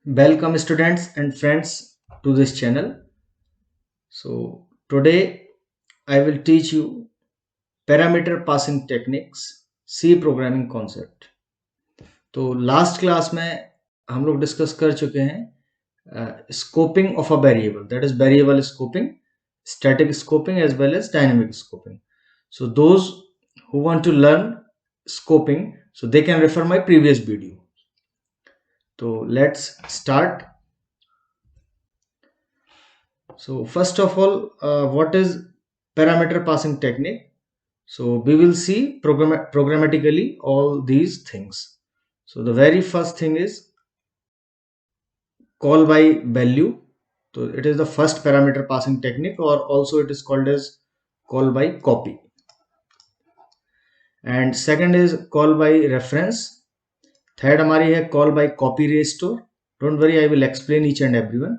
Welcome students and friends to this channel. So today I will teach you parameter passing techniques, C programming concept. तो last class में हम लोग discuss कर चुके हैं scoping of a variable, that is variable scoping, static scoping as well as dynamic scoping. So those who want to learn scoping, so they can refer my previous video. So let's start. So first of all, what is parameter passing technique? So we will see programmatically all these things. So the very first thing is call by value. So it is the first parameter passing technique, or also it is called as call by copy. And second is call by reference. Third हमारी है call by copy restore. Don't worry, I will explain each and every one.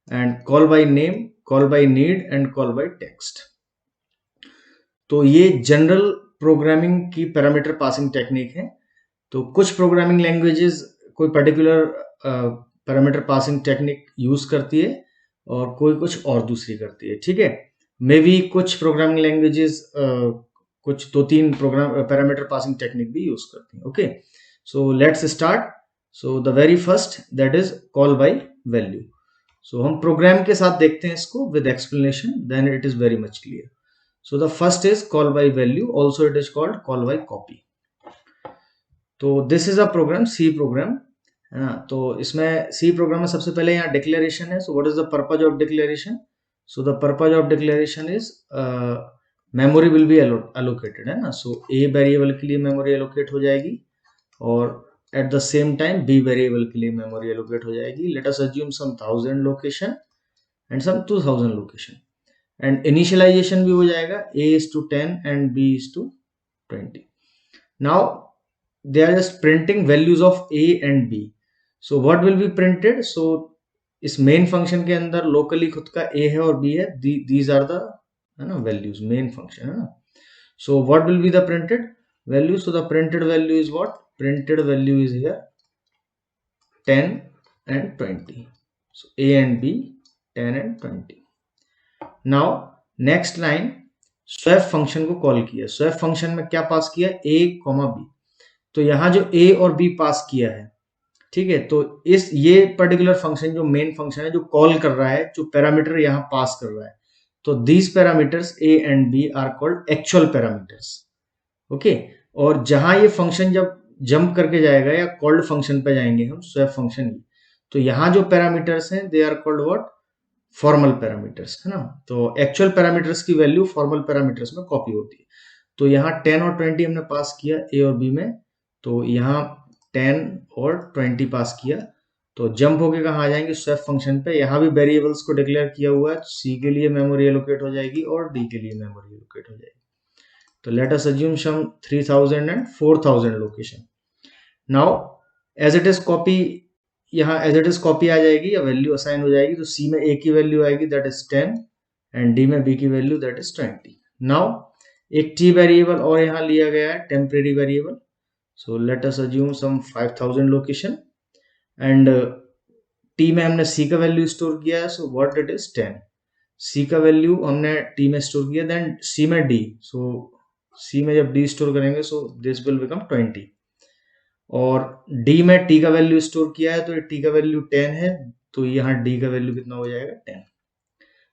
And call by name, call by need and call by text. तो ये general programming की parameter passing technique है. तो कुछ programming languages कोई particular parameter passing technique use करती है और कोई कुछ और दूसरी करती है. ठीक है, मे बी कुछ प्रोग्रामिंग लैंग्वेजेस कुछ दो तीन प्रोग्राम पैरामीटर पासिंग टेक्निक भी यूज करती हैं. Okay, so let's start. So the very first that is call by value. सो हम प्रोग्राम के साथ देखते हैं इसको with explanation, then it is very much clear. So the first is call by value, also it is called call by copy. तो this is a program, C program है ना. तो इसमें C program में सबसे पहले यहाँ declaration है. So what is the purpose of declaration? So the purpose of declaration is memory will be allocated है ना. So A variable के लिए memory allocate हो जाएगी और at the same time B variable के लिए memory allocate हो जाएगी. Let us assume some 1000 location and some 2000 location. And initialisation भी हो जाएगा. A is to 10 and B is to 20. Now they are just printing values of A and B. So what will be printed? So इस main function के अंदर locally खुद का A है और B है. These are the है ना वैल्यूज, मेन फंक्शन है ना. So what will be the printed value? So the printed value is what? Printed value is here 10 and 20. So A and B 10 and 20. Now next line, swap function को call किया. Swap function में क्या पास किया? a, b. तो यहां जो a और b पास किया है, ठीक है, तो इस ये पर्टिकुलर फंक्शन जो मेन फंक्शन है जो कॉल कर रहा है, जो पैरामीटर यहां पास कर रहा है, तो these parameters a and b are called actual parameters. Okay, और जहां ये फंक्शन जब जंप करके जाएगा या कॉल्ड फंक्शन पे जाएंगे हम स्वैप फंक्शन की, तो यहां जो पैरामीटर्स हैं they are called what? Formal parameters है ना. तो एक्चुअल पैरामीटर्स की वैल्यू फॉर्मल पैरामीटर्स में कॉपी होती है. तो यहाँ 10 और 20 हमने पास किया ए और बी में, तो यहाँ 10 और 20 पास किया, तो जंप होके कहाँ आ जाएंगे? स्वैप फंक्शन पे. यहाँ भी वेरिएबल्स को डिक्लेयर किया हुआ है. सी के लिए मेमोरी एलोकेट हो जाएगी और डी के लिए मेमोरी एलोकेट हो जाएगी. तो let us assume some 3000 and 4000 location. Now as it is copy, यहाँ एज इट इज कॉपी आ जाएगी या वैल्यू असाइन हो जाएगी. तो सी में ए की वैल्यू आएगी दैट इज 10 एंड डी में बी की वैल्यू दैट इज 20. नाउ एक टी वेरिएबल और यहाँ लिया गया है, temporary variable. So let us assume some 5000 location and T में हमने सी का वैल्यू स्टोर किया है. So what it is 10. C का वैल्यू हमने टी में स्टोर किया, देन सी में डी. सो सी में जब डी स्टोर करेंगे सो दिस विल बिकम 20. और डी में टी का वैल्यू स्टोर किया है, तो टी का वैल्यू 10 है, तो यहाँ डी का वैल्यू कितना हो जाएगा? 10.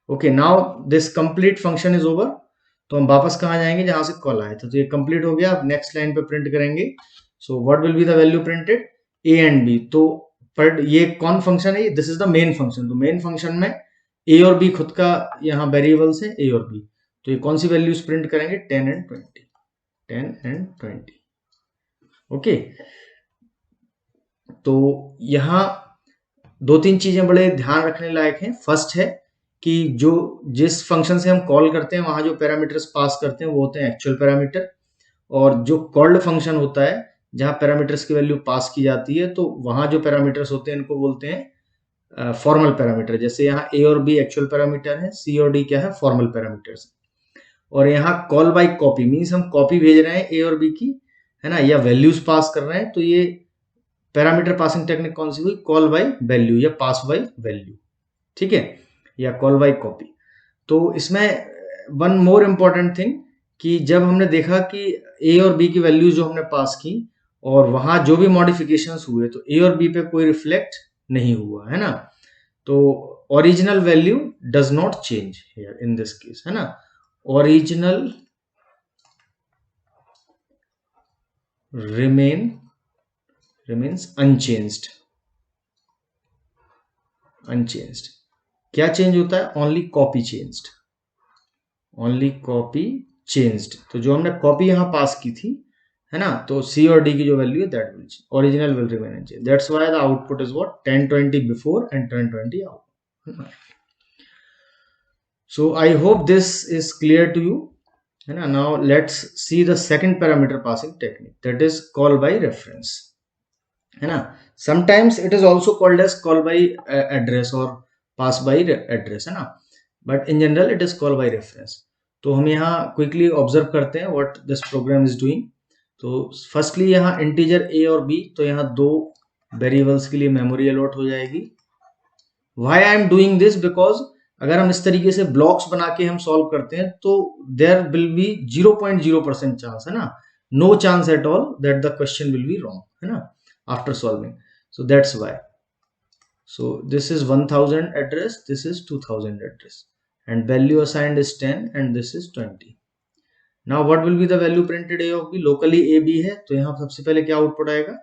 Okay, now this complete function is over. तो हम वापस कहाँ जाएंगे? जहां से कॉल आया था. तो ये कंप्लीट हो गया. अब नेक्स्ट लाइन पे प्रिंट करेंगे. So what will be the value printed? A and b. तो पर ये कौन फंक्शन है? This is the main function. तो मेन फंक्शन में ए और बी खुद का यहाँ वेरिएबल्स है, ए और बी. तो ये कौन सी वैल्यूज प्रिंट करेंगे? 10 एंड 20. 10 एंड 20. ओके, तो यहाँ दो तीन चीजें बड़े ध्यान रखने लायक हैं. फर्स्ट है कि जो जिस फंक्शन से हम कॉल करते हैं वहां जो पैरामीटर्स पास करते हैं वो होते हैं एक्चुअल पैरामीटर, और जो कॉल्ड फंक्शन होता है जहां पैरामीटर्स की वैल्यू पास की जाती है, तो वहां जो पैरामीटर्स होते हैं इनको बोलते हैं फॉर्मल पैरामीटर. जैसे यहाँ ए और बी एक्चुअल पैरामीटर है, सी और डी क्या है? Formal parameters. और यहाँ कॉल बाय कॉपी मीन्स हम कॉपी भेज रहे हैं ए और बी की, है ना, या वैल्यूज पास कर रहे हैं, तो ये पैरामीटर पासिंग टेक्निक कौन सी हुई, कॉल बाय वैल्यू या पास बाय वैल्यू, ठीक है, या कॉल बाय कॉपी। तो इसमें वन मोर इम्पॉर्टेंट थिंग कि जब हमने देखा कि ए और बी की वैल्यू जो हमने पास की और वहां जो भी मॉडिफिकेशंस हुए तो ए और बी पे कोई रिफ्लेक्ट नहीं हुआ, है ना। तो original value does not change here in this case, है ना, ओरिजिनल remains unchanged। क्या चेंज होता है, only copy changed, only copy changed. तो जो हमने कॉपी यहां पास की थी, है ना, तो सी और डी की जो वैल्यू है that will original will remain unchanged. That's why the output is what 1020 before and 1020 out. So I hope this is clear to you, है ना। Now let's see the second parameter passing technique, that is call by reference, है ना। Sometimes it is also called as call by address और pass by address, है ना, but in general it is call by reference. तो हम यहाँ quickly observe करते हैं what this program is doing. तो फर्स्टली यहाँ इंटीजर ए और बी, तो यहाँ दो वेरिएबल्स के लिए मेमोरी अलॉट हो जाएगी। Why I am doing this, because अगर हम इस तरीके से ब्लॉक्स बना के हम सॉल्व करते हैं तो देयर विल बी 0.0% चांस, है ना, no chance at all that the question will be wrong, है ना, after solving. So that's why. So this is 1000 address, this is 2000 address, and value assigned is 10 and this is 20. Now what will be the value printed a of b? Locally a b है, तो यहाँ सबसे पहले क्या output आएगा,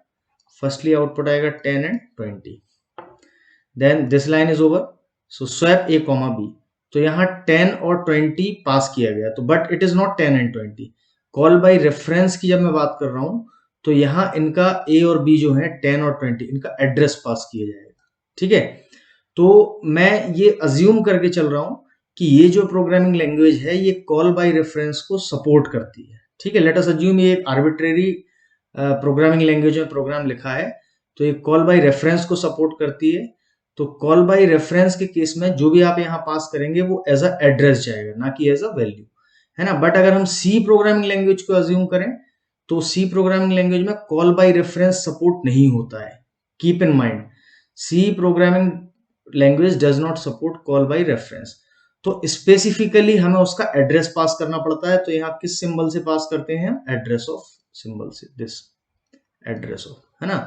firstly output आएगा 10 and 20. Then this line is over, so swap a comma b. तो यहाँ 10 और 20 पास किया गया, तो but it is not 10 and 20। Call by reference की जब मैं बात कर रहा हूं तो यहां इनका ए और बी जो है 10 और 20 इनका एड्रेस पास किया जाएगा, ठीक है। तो मैं ये अज्यूम करके चल रहा हूं कि ये जो प्रोग्रामिंग लैंग्वेज है ये कॉल बाय रेफरेंस को सपोर्ट करती है, ठीक है। लेट अस अज्यूम ये एक आर्बिट्रेरी प्रोग्रामिंग लैंग्वेज में प्रोग्राम लिखा है, तो ये कॉल बाय रेफरेंस को सपोर्ट करती है। तो कॉल बाय रेफरेंस के केस में जो भी आप यहाँ पास करेंगे वो एज अ एड्रेस जाएगा, ना कि एज अ वैल्यू, है ना। बट अगर हम सी प्रोग्रामिंग लैंग्वेज को अज्यूम करें तो सी प्रोग्रामिंग लैंग्वेज में कॉल बाय रेफरेंस सपोर्ट नहीं होता है। Keep in mind, C programming language does not support call by reference. तो स्पेसिफिकली हमें उसका एड्रेस पास करना पड़ता है। तो यहाँ किस सिंबल से पास करते हैं, एड्रेस ऑफ सिंबल से, दिस एड्रेस ऑफ, है ना।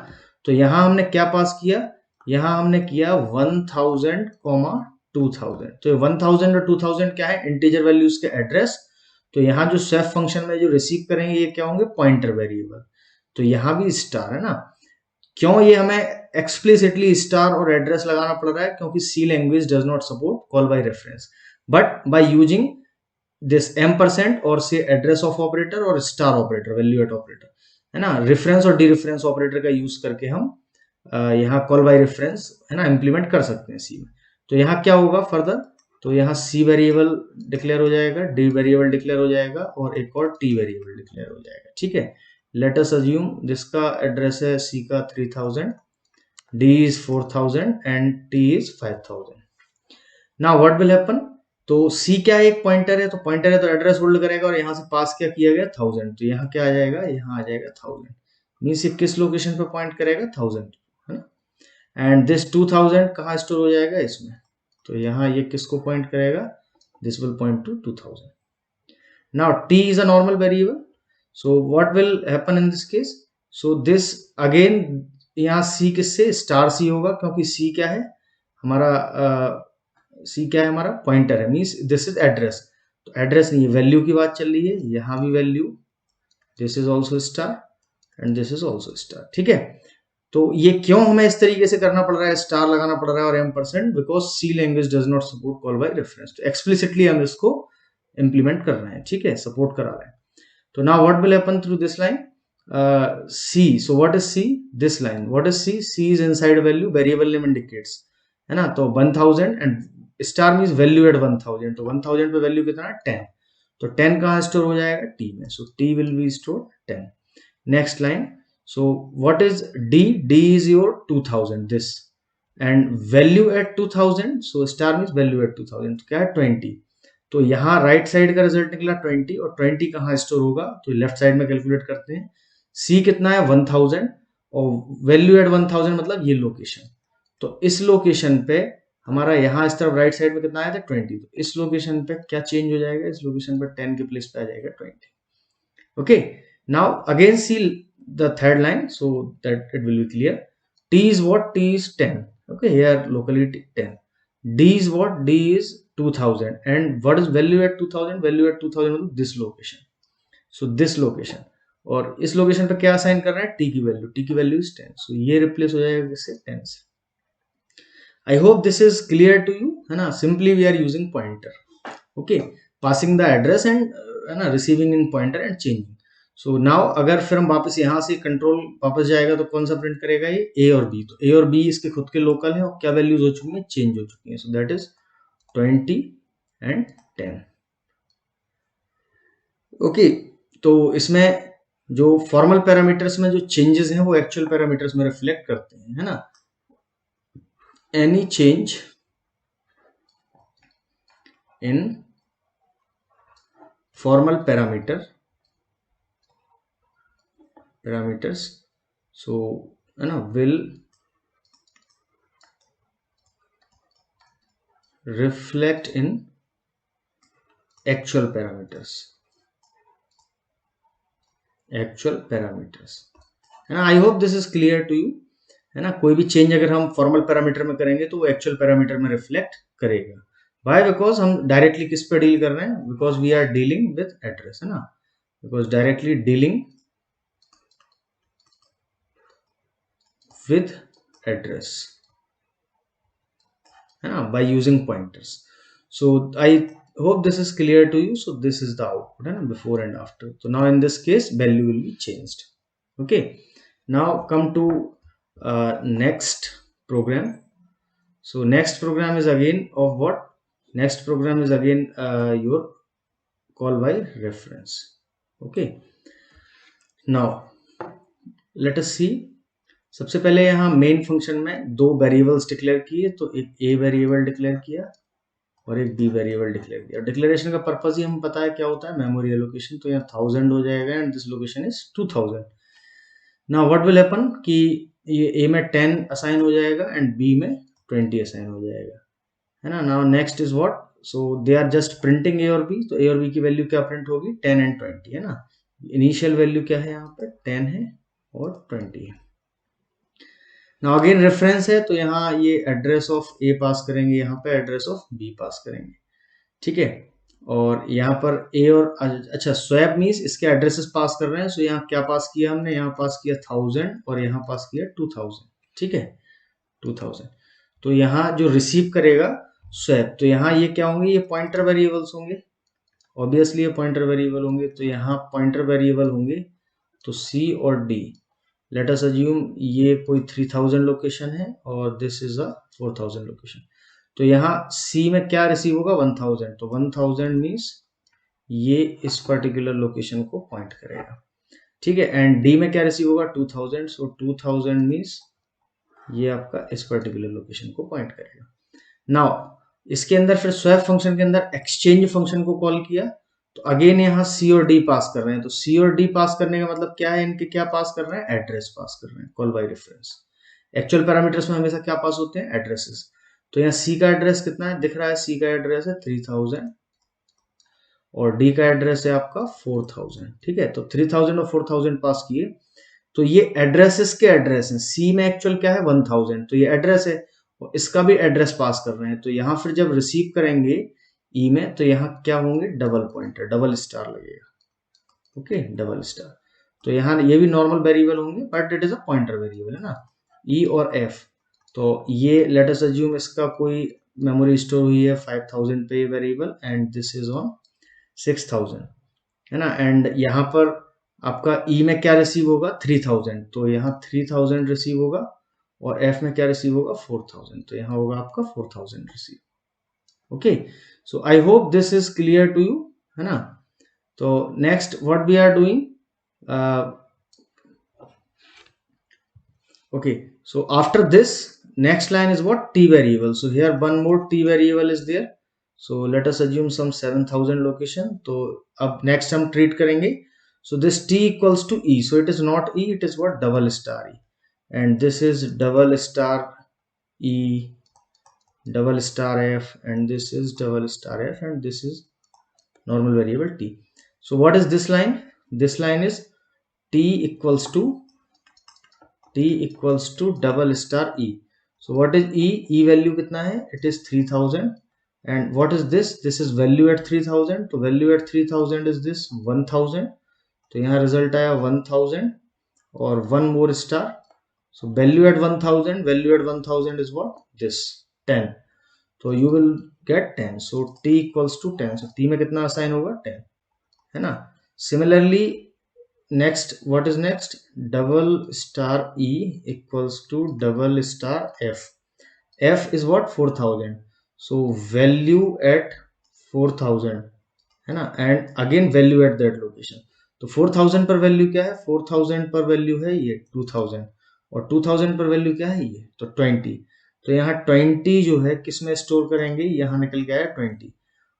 तो यहाँ हमने क्या पास किया, यहाँ हमने किया 1000, 2000। तो 1000 और 2000 क्या है, इंटीजर वैल्यूज के एड्रेस। तो यहाँ जो स्वैप फंक्शन में जो रिसीव करेंगे ये क्या होंगे, पॉइंटर वेरिएबल। तो यहाँ भी स्टार, है ना। क्यों ये हमें एक्सप्लिसिटली स्टार और एड्रेस लगाना पड़ रहा है, क्योंकि C language does not support call by reference, but by using this ampersand और से एड्रेस ऑफ ऑपरेटर और star operator, value at operator, है ना, रेफरेंस और डी रेफरेंस ऑपरेटर का यूज करके हम यहाँ कॉल बाय रेफरेंस, है ना, इंप्लीमेंट कर सकते हैं सी में। तो यहाँ क्या होगा फर्दर, तो यहाँ सी वेरिएबल डिक्लेयर हो जाएगा, डी वेरिएबल डिक्लेयर हो जाएगा और एक और टी वेरिएबल डिक्लेयर हो जाएगा, ठीक है। लेट अस अज्यूम जिसका एड्रेस है सी का 3000, D is 4000 and T is 5000। Now what will happen, तो सी क्या है, एक पॉइंटर है, तो पॉइंटर है तो एड्रेस होल्ड करेगा और यहाँ से पास क्या किया गया 1000, तो यहाँ क्या आ जाएगा, यहाँ आ जाएगा 1000, मीन्स ये किस लोकेशन पे पॉइंट करेगा 1000, है ना। एंड दिस 2000 कहाँ स्टोर हो जाएगा, इसमें। तो यहाँ ये किसको पॉइंट करेगा, this will point two 2000। Now t is a normal variable, so what will happen in this case, so this again यहाँ c किससे, स्टार c होगा, क्योंकि c क्या है हमारा, c क्या है हमारा, पॉइंटर है, मीन्स दिस इज एड्रेस। तो एड्रेस नहीं, वैल्यू की बात चल रही है, यहाँ भी value, this is also star and this is also star, ठीक है। तो ये क्यों हमें इस तरीके से करना पड़ रहा है, स्टार लगाना पड़ रहा है और ampersand, because C language does not support call by reference. तो एक्सप्लिसिटली हम इसको इंप्लीमेंट कर रहे हैं, ठीक है, सपोर्ट करा रहे हैं। तो now what will happen through this line, c, so what is c, this line, what is c, c is inside value, variable name indicates, है ना। तो 1000 and star means value at 1000, तो 1000 पे वैल्यू कितना है 10, तो 10 कहाँ स्टोर हो जाएगा, टी में, so T will be store 10। Next line, so what is d, d is your 2000, this, and value at 2000, so star means value at 2000, तो क्या है 20। तो यहाँ राइट साइड का रिजल्ट निकला 20 और 20 कहाँ स्टोर होगा, तो लेफ्ट साइड में कैलकुलेट करते हैं। c कितना है 1000 और वैल्यू एट 1000 मतलब ये लोकेशन। तो इस लोकेशन पे हमारा यहाँ इस तरफ राइट साइड में कितना आया था 20, तो इस लोकेशन पे क्या चेंज हो जाएगा, इस लोकेशन पे 10 के प्लेस पे आ जाएगा 20। okay, now again see the third line so that it will be clear. T is what? T is 10. okay, here locally 10. D is what? D is 2000, and what is value at 2000? Value at 2000 this location, so this location, और इस location पे क्या assign कर रहे हैं? t की value, t की value is 10, so ये रिप्लेस हो जाएगा इससे 10 से। I hope this is clear to you, है ना। Simply we are using pointer, okay, passing the address and, है ना, receiving in pointer and changing. So now अगर फिर हम वापस यहाँ से कंट्रोल वापस जाएगा तो कौन सा प्रिंट करेगा? ये ए और बी। तो ए और बी इसके खुद के लोकल है और क्या वैल्यूज हो चुकी है? चेंज हो चुकी है। So that is 20 and 10। Okay, तो इसमें जो फॉर्मल पैरामीटर्स में जो चेंजेस हैं वो एक्चुअल पैरामीटर्स में रिफ्लेक्ट करते हैं, है ना। Any change in formal parameters, so है ना, will reflect in actual parameters, है ना। I hope this is clear to you, है ना। कोई भी चेंज अगर हम फॉर्मल पैरामीटर में करेंगे तो वो एक्चुअल पैरामीटर में रिफ्लेक्ट करेगा। वाई? बिकॉज हम डायरेक्टली किस पे डील कर रहे हैं? Because we are dealing with address, है ना। Because directly dealing with address, है ना, by using pointers. So I hope this is clear to you. So this is the output, है ना, before and after. So now in this case value will be changed. Okay, now come to next program. So next program is again of what? Next program is again your call by reference. Okay, now let us see. सबसे पहले यहाँ main function में दो variables declare किए, तो एक a variable declare किया और एक बी वेरिएबल डिक्लेयर किया। डिक्लेरेशन का पर्पस ही हमें पता है क्या होता है, मेमोरी एलोकेशन। तो यहाँ 1000 हो जाएगा and this location is 2000। Now what will happen कि ये ए में 10 असाइन हो जाएगा एंड बी में 20 असाइन हो जाएगा, है ना। Now next is what? So they are just printing A और बी, तो ए और बी की वैल्यू क्या प्रिंट होगी? 10 एंड 20, है ना। इनिशियल वैल्यू क्या है यहाँ पे? 10 है और 20 है। नाउ अगेन रेफरेंस है, तो यहाँ ये एड्रेस ऑफ ए पास करेंगे, यहाँ पे एड्रेस ऑफ बी पास करेंगे, ठीक है। और यहाँ पर ए और अच्छा स्वैप मीन्स इसके एड्रेसेस पास कर रहे हैं। सो यहाँ क्या पास किया हमने? यहाँ पास किया 1000 और यहाँ पास किया 2000, ठीक है, 2000। तो यहाँ जो रिसीव करेगा स्वैप, तो यहाँ ये क्या होंगे? ये पॉइंटर वेरिएबल्स होंगे, ऑब्वियसली ये पॉइंटर वेरिएबल होंगे। तो यहाँ पॉइंटर वेरिएबल होंगे, तो सी और डी, लेट अस अज्यूम ये कोई 3000 लोकेशन है और दिस इज अ 4000 लोकेशन। तो यहाँ C में क्या रिसीव होगा? 1000, तो 1000 मीन्स ये इस पर्टिकुलर लोकेशन को पॉइंट करेगा, ठीक है। एंड D में क्या रिसीव होगा? 2000, सो 2000 मीन्स ये आपका इस पर्टिकुलर लोकेशन को पॉइंट करेगा। नाउ इसके अंदर फिर स्वैप फंक्शन के अंदर एक्सचेंज फंक्शन को कॉल किया, तो अगेन यहाँ सी और डी पास कर रहे हैं। तो सी और डी पास करने का मतलब क्या है? इनके क्या पास कर रहे हैं? एड्रेस पास कर रहे हैं, call by reference. Actual parameters में हमेशा क्या पास होते हैं? एड्रेसेस। तो यहाँ सी का एड्रेस कितना है? दिख रहा है, सी का एड्रेस है 3000 और डी का एड्रेस है आपका 4000, ठीक है। तो 3000 और 4000 पास किए, तो ये एड्रेसेस के एड्रेस हैं। सी में एक्चुअल क्या है? 1000, तो ये एड्रेस है और इसका भी एड्रेस पास कर रहे हैं। तो यहाँ फिर जब रिसीव करेंगे ई में, तो यहाँ क्या होंगे? डबल पॉइंटर, डबल स्टार लगेगा, ओके, डबल स्टार। तो यहाँ ये भी नॉर्मल वेरिएबल होंगे but it is a pointer variable, है ना। ई और एफ, तो ये लेट अस अज्यूम इसका कोई मेमोरी स्टोर हुई है 5000 पे variable and this is on 6000, है ना। एंड यहाँ पर आपका ई में क्या रिसीव होगा? 3000, तो यहाँ 3000 रिसीव होगा और एफ में क्या रिसीव होगा? 4000, तो यहाँ होगा आपका 4000 receive, okay. So I hope this is clear to you, है ना। तो next what we are doing, okay, so after this next line is what? T variable. So here one more T variable is there, so let us assume some 7000 location. तो अब next हम treat करेंगे, so this T equals to E, so it is not E, it is what? Double star E. and this is double star E, double star F, and this is double star F, and this is normal variable T. So what is this line? This line is T equals to double star E. So what is E? E value कितना है? It is 3000. And what is this? This is value at 3000. तो value at 3000 is this 1000. तो यहाँ result आया 1000 और one more star. So value at 1000 is what? This 10. तो you will get 10. So T equals to 10. So T में कितना assign होगा? 10. है ना? Similarly, next, what is next? Double star E equals to double star F. F is what? 4000. So value at 4000, है ना, and again value at that location. तो 4000 पर value क्या है? 4000 पर वैल्यू है ये 2000 और 2000 पर वैल्यू क्या है? ये तो 20. तो यहाँ 20 जो है किस में स्टोर करेंगे? यहाँ निकल के आया 20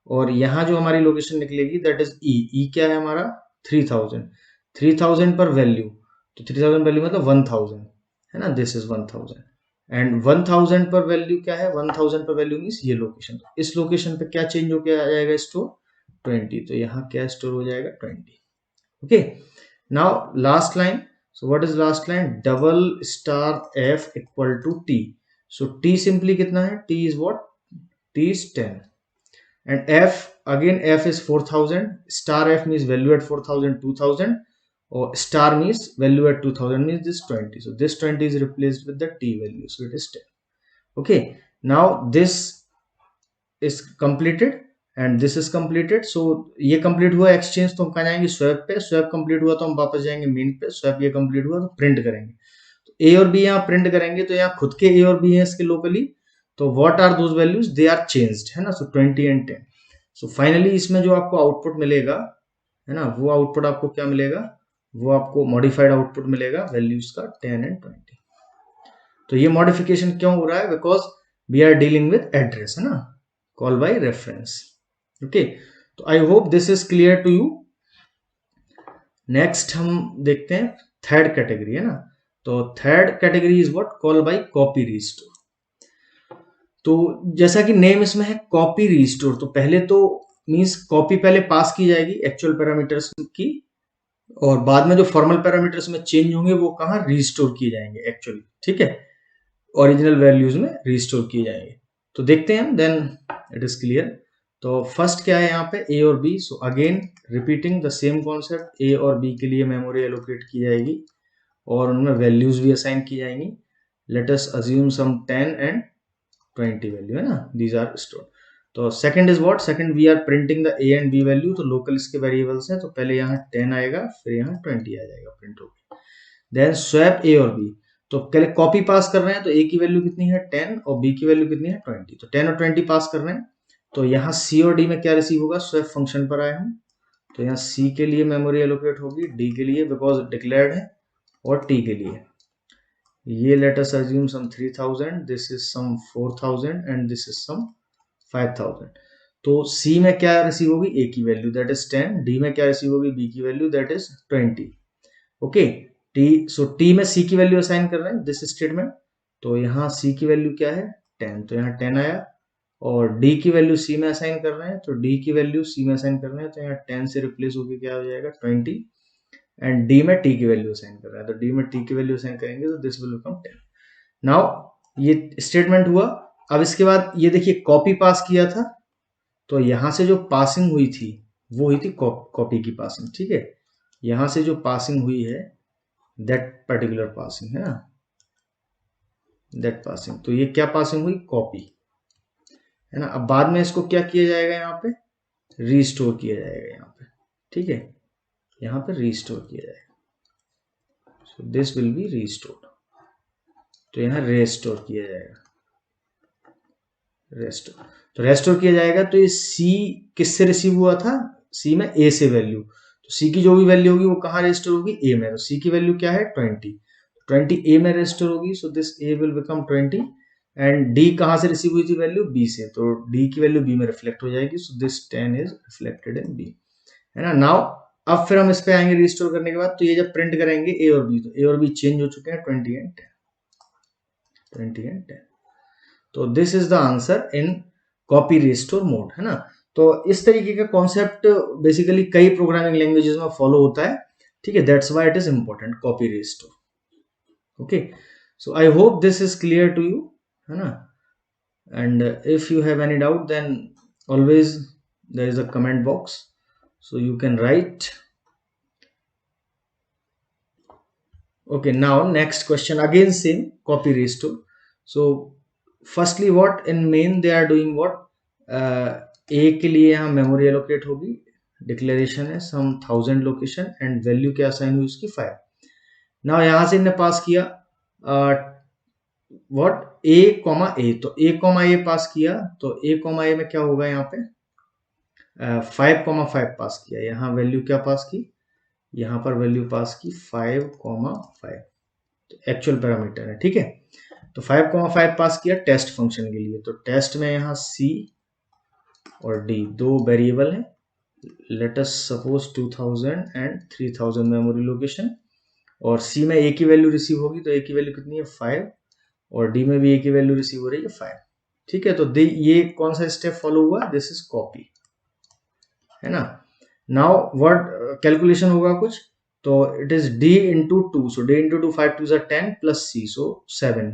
और यहाँ जो हमारी लोकेशन निकलेगी दैट इज ई. ई क्या है हमारा? 3000. 3000 पर वैल्यू, तो 3000 वैल्यू मतलब 1000, है ना, दिस इज 1000 एंड 1000 पर वैल्यू क्या है? 1000 पर वैल्यू मीन्स ये लोकेशन. इस लोकेशन पे क्या चेंज होकर आ जाएगा? स्टोर 20. तो यहाँ क्या स्टोर हो जाएगा? 20. Okay, now last line. So what is last line? Double star f equal to t. So t simply कितना है? T is what? T is 10 and f, again f is 4000. Star f means value at 4000 2000 or star means value at 2000 means this 20. So this 20 is replaced with the t value, so it is 10. Okay, now this is completed and this is completed. So ये complete हुआ exchange, तो हम कहाँ जाएंगे? swap पे. swap complete हुआ तो हम वापस जाएंगे main पे. swap ये complete हुआ तो print करेंगे. तो a और b यहाँ print करेंगे तो यहाँ खुद के a और b है इसके locally. तो what are those values? They are changed, है ना. So 20 and 10. So finally इसमें जो आपको आउटपुट मिलेगा, है ना, वो आउटपुट आपको क्या मिलेगा? वो आपको मॉडिफाइड आउटपुट मिलेगा वैल्यूज का 10 and 20. तो ये मॉडिफिकेशन क्यों हो रहा है? Because we are dealing with address, है ना, कॉल बाय रेफरेंस. ओके, तो I hope this is clear to you. Next हम देखते हैं थर्ड कैटेगरी, है ना. तो third category is what? Call by copy restore. तो जैसा कि नेम इसमें है कॉपी रीस्टोर, तो पहले तो मींस कॉपी पहले पास की जाएगी एक्चुअल पैरामीटर्स की और बाद में जो फॉर्मल पैरामीटर्स में चेंज होंगे वो कहाँ? रीस्टोर किए जाएंगे एक्चुअली. ठीक है, ओरिजिनल वैल्यूज में रीस्टोर किए जाएंगे. तो देखते हैं, देन इट इज क्लियर. तो फर्स्ट क्या है यहाँ पे? ए और B. So again repeating the same concept. A और बी के लिए मेमोरी एलोकेट की जाएगी और उनमें वैल्यूज भी असाइन की जाएंगी. Let us assume some 10 and 20 value, है ना, दीज आर स्टोर्ड. तो second is what? Second we are printing the a and b value. तो लोकल इसके वेरिएबल्स हैं, तो पहले यहाँ 10 आएगा फिर यहाँ 20 आ जाएगा प्रिंट होकर. देन स्वैप ए और बी. तो पहले कॉपी पास कर रहे हैं, तो ए की वैल्यू कितनी है? 10 और बी की वैल्यू कितनी है? 20. तो 10 और 20 पास कर रहे हैं. तो यहाँ सी और डी में क्या रिसीव होगा? स्वैप फंक्शन पर आए हम, तो यहाँ सी के लिए मेमोरी एलोकेट होगी, डी के लिए बिकॉज डिक्लेयर्ड है, और टी के लिए ये let us assume some 3000, this is some 4000 and this is some 5000. तो C में क्या रिसीव होगी? A की वैल्यू दैट इज 10. D में क्या रिसीव होगी? B की value that is 20. Okay, T, so T में C की वैल्यू असाइन कर रहे हैं दिस स्टेटमेंट. तो यहाँ C की वैल्यू क्या है? 10. तो यहाँ 10 आया और D की वैल्यू C में असाइन कर रहे हैं, तो D की वैल्यू C में असाइन कर रहे हैं, तो यहाँ 10 से रिप्लेस होकर क्या हो जाएगा? 20. एंड डी में टी की वैल्यू असाइन कर रहा है, तो डी में टी की वैल्यू असाइन करेंगे तो दिस विल बिकम 10. नाउ ये स्टेटमेंट हुआ. अब इसके बाद ये देखिए कॉपी पास किया था, तो यहां से जो पासिंग हुई थी वो हुई थी कॉपी की पासिंग. ठीक है, यहां से जो पासिंग हुई है दैट पर्टिकुलर पासिंग, है ना, दैट पासिंग. तो ये क्या पासिंग हुई? कॉपी, है ना. अब बाद में इसको क्या किया जाएगा? यहाँ पे रीस्टोर किया जाएगा यहाँ पे. ठीक है, यहाँ पे रीस्टोर किया जाएगा. So this will B restored. तो यहाँ रेस्टोर किया जाएगा, रेस्टोर. तो रेस्टोर किया जाएगा. तो ये सी किससे रिसीव हुआ था? सी में ए से वैल्यू. तो सी की जो भी वैल्यू होगी वो कहाँ रेस्टोर होगी? ए में. तो सी की वैल्यू क्या है? 20. 20 ए में रेस्टोर होगी. So this A will become 20. And D कहाँ से रिसीव हुई थी वैल्यू? बी से. तो डी की वैल्यू बी में रिफ्लेक्ट हो जाएगी. So this 10 is reflected in b, है ना. नाउ अब फिर हम इस पे आएंगे रिस्टोर करने के बाद. तो ये जब प्रिंट करेंगे ए और बी, तो ए और बी चेंज हो चुके हैं 20 and 10. 20 and 10। तो this is the answer in copy restore mode, है ना। तो इस तरीके का कॉन्सेप्ट बेसिकली कई प्रोग्रामिंग लैंग्वेजेस में फॉलो होता है, ठीक है। That's why it is important copy restore. Okay, so I hope this is clear to you, है ना। And if you have any doubt then always there is a comment box, so you can write। Okay, now next question, again same copy restore। so firstly what in main they are doing what, a के लिए यहाँ memory allocate होगी, declaration है सम 1000 location and value क्या assign हुई उसकी 5। Now यहाँ से इन्हें पास किया व्हाट a कॉमा a, तो a कॉमा a पास किया, तो a कॉमा a में क्या होगा, यहाँ पे 5,5 पास किया, यहाँ वैल्यू क्या पास की, यहाँ पर वैल्यू पास की 5,5, तो एक्चुअल पैरामीटर है, ठीक है। तो 5,5 पास किया टेस्ट फंक्शन के लिए, तो टेस्ट में यहाँ c और d दो वेरिएबल है, let us suppose 2000 and 3000 memory location, और c में a की वैल्यू रिसीव होगी, तो a की वैल्यू कितनी है 5, और d में भी a की वैल्यू रिसीव हो रही है 5, ठीक है। तो ये कौन सा स्टेप फॉलो हुआ, दिस इज कॉपी, है ना। नाउ व्हाट कैलकुलेशन होगा कुछ, तो it is d into 2, so d into 2 5 2 10 plus c, so 7,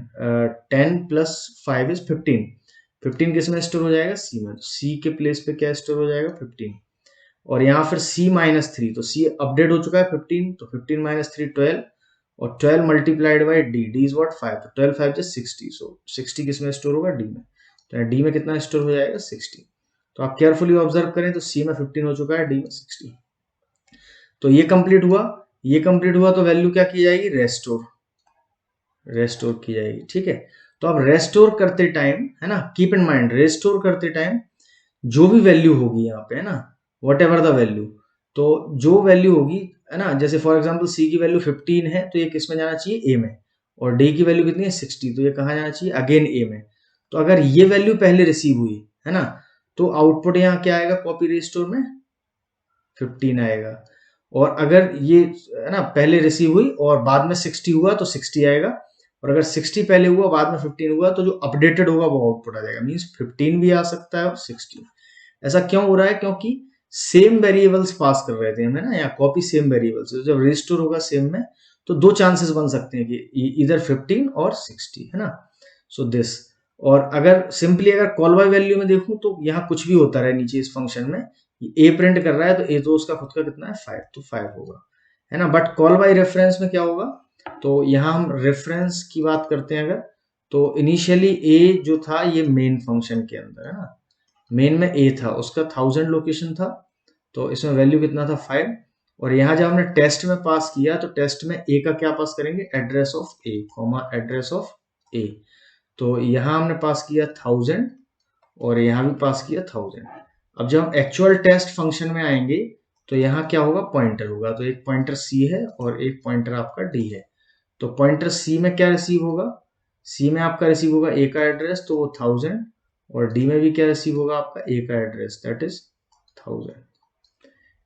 10 plus 5 is 15, 15 किस में स्टोर हो जाएगा, c में, तो c के प्लेस पे क्या स्टोर हो जाएगा 15, और यहाँ फिर c माइनस 3, तो c अपडेट हो चुका है 15, तो 15 माइनस 3 12, और 12 multiplied by d, d is what 5, तो 12 5 इज 60, सो 60 किस में स्टोर होगा, d में, तो d में कितना स्टोर हो जाएगा 60। तो आप केयरफुली ऑब्जर्व करें तो c में 15 हो चुका है, d में 60। तो ये कंप्लीट हुआ, ये कंप्लीट हुआ, तो वैल्यू क्या की जाएगी, रेस्टोर की जाएगी, ठीक है। तो अब रेस्टोर करते टाइम, है ना, कीप इन माइंड रेस्टोर करते टाइम जो भी वैल्यू होगी यहाँ पे, है ना, वट एवर द वैल्यू, तो जो वैल्यू होगी, है ना, जैसे फॉर एग्जांपल c की वैल्यू 15 है, तो ये किस में जाना चाहिए, a में, और d की वैल्यू कितनी है 60, तो ये कहाँ जाना चाहिए, अगेन a में। तो अगर ये वैल्यू पहले रिसीव हुई, है ना, तो आउटपुट यहाँ क्या आएगा, कॉपी रिस्टोर में 15 आएगा, और अगर ये, है ना, पहले रिसीव हुई और बाद में 60 हुआ तो 60 आएगा, और अगर 60 पहले हुआ बाद में 15 हुआ, तो जो अपडेटेड होगा वो आउटपुट आ जाएगा, मींस 15 भी आ सकता है और 60। ऐसा क्यों हो रहा है, क्योंकि सेम वेरिएबल्स पास कर रहे थे हमें ना, या कॉपी सेम वेरिएबल्स, जब रिस्टोर होगा सेम में, तो दो चांसेस बन सकते हैं कि इधर 15 और 60, है ना। सो दिस, और अगर सिंपली अगर कॉल बाय वैल्यू में देखूं तो यहाँ कुछ भी होता रहे नीचे इस फंक्शन में, ए प्रिंट कर रहा है, तो ए तो उसका खुद का कितना है 5, तो 5 होगा, है ना। बट कॉल बाय रेफरेंस में क्या होगा, तो यहाँ हम रेफरेंस की बात करते हैं अगर, तो इनिशियली ए जो था ये मेन फंक्शन के अंदर, है ना, मेन में ए था, उसका 1000 लोकेशन था, तो इसमें वैल्यू कितना था 5, और यहाँ जब हमने टेस्ट में पास किया, तो टेस्ट में ए का क्या पास करेंगे, address of A, comma address of A, तो यहाँ हमने पास किया 1000, और यहाँ भी पास किया 1000। अब जब हम एक्चुअल टेस्ट फंक्शन में आएंगे, तो यहाँ क्या होगा, पॉइंटर होगा, तो एक पॉइंटर सी है और एक पॉइंटर आपका डी है, तो पॉइंटर सी में क्या रिसीव होगा, सी में आपका रिसीव होगा ए का एड्रेस, तो वो 1000, और डी में भी क्या रिसीव होगा आपका ए का एड्रेस, दैट इज 1000,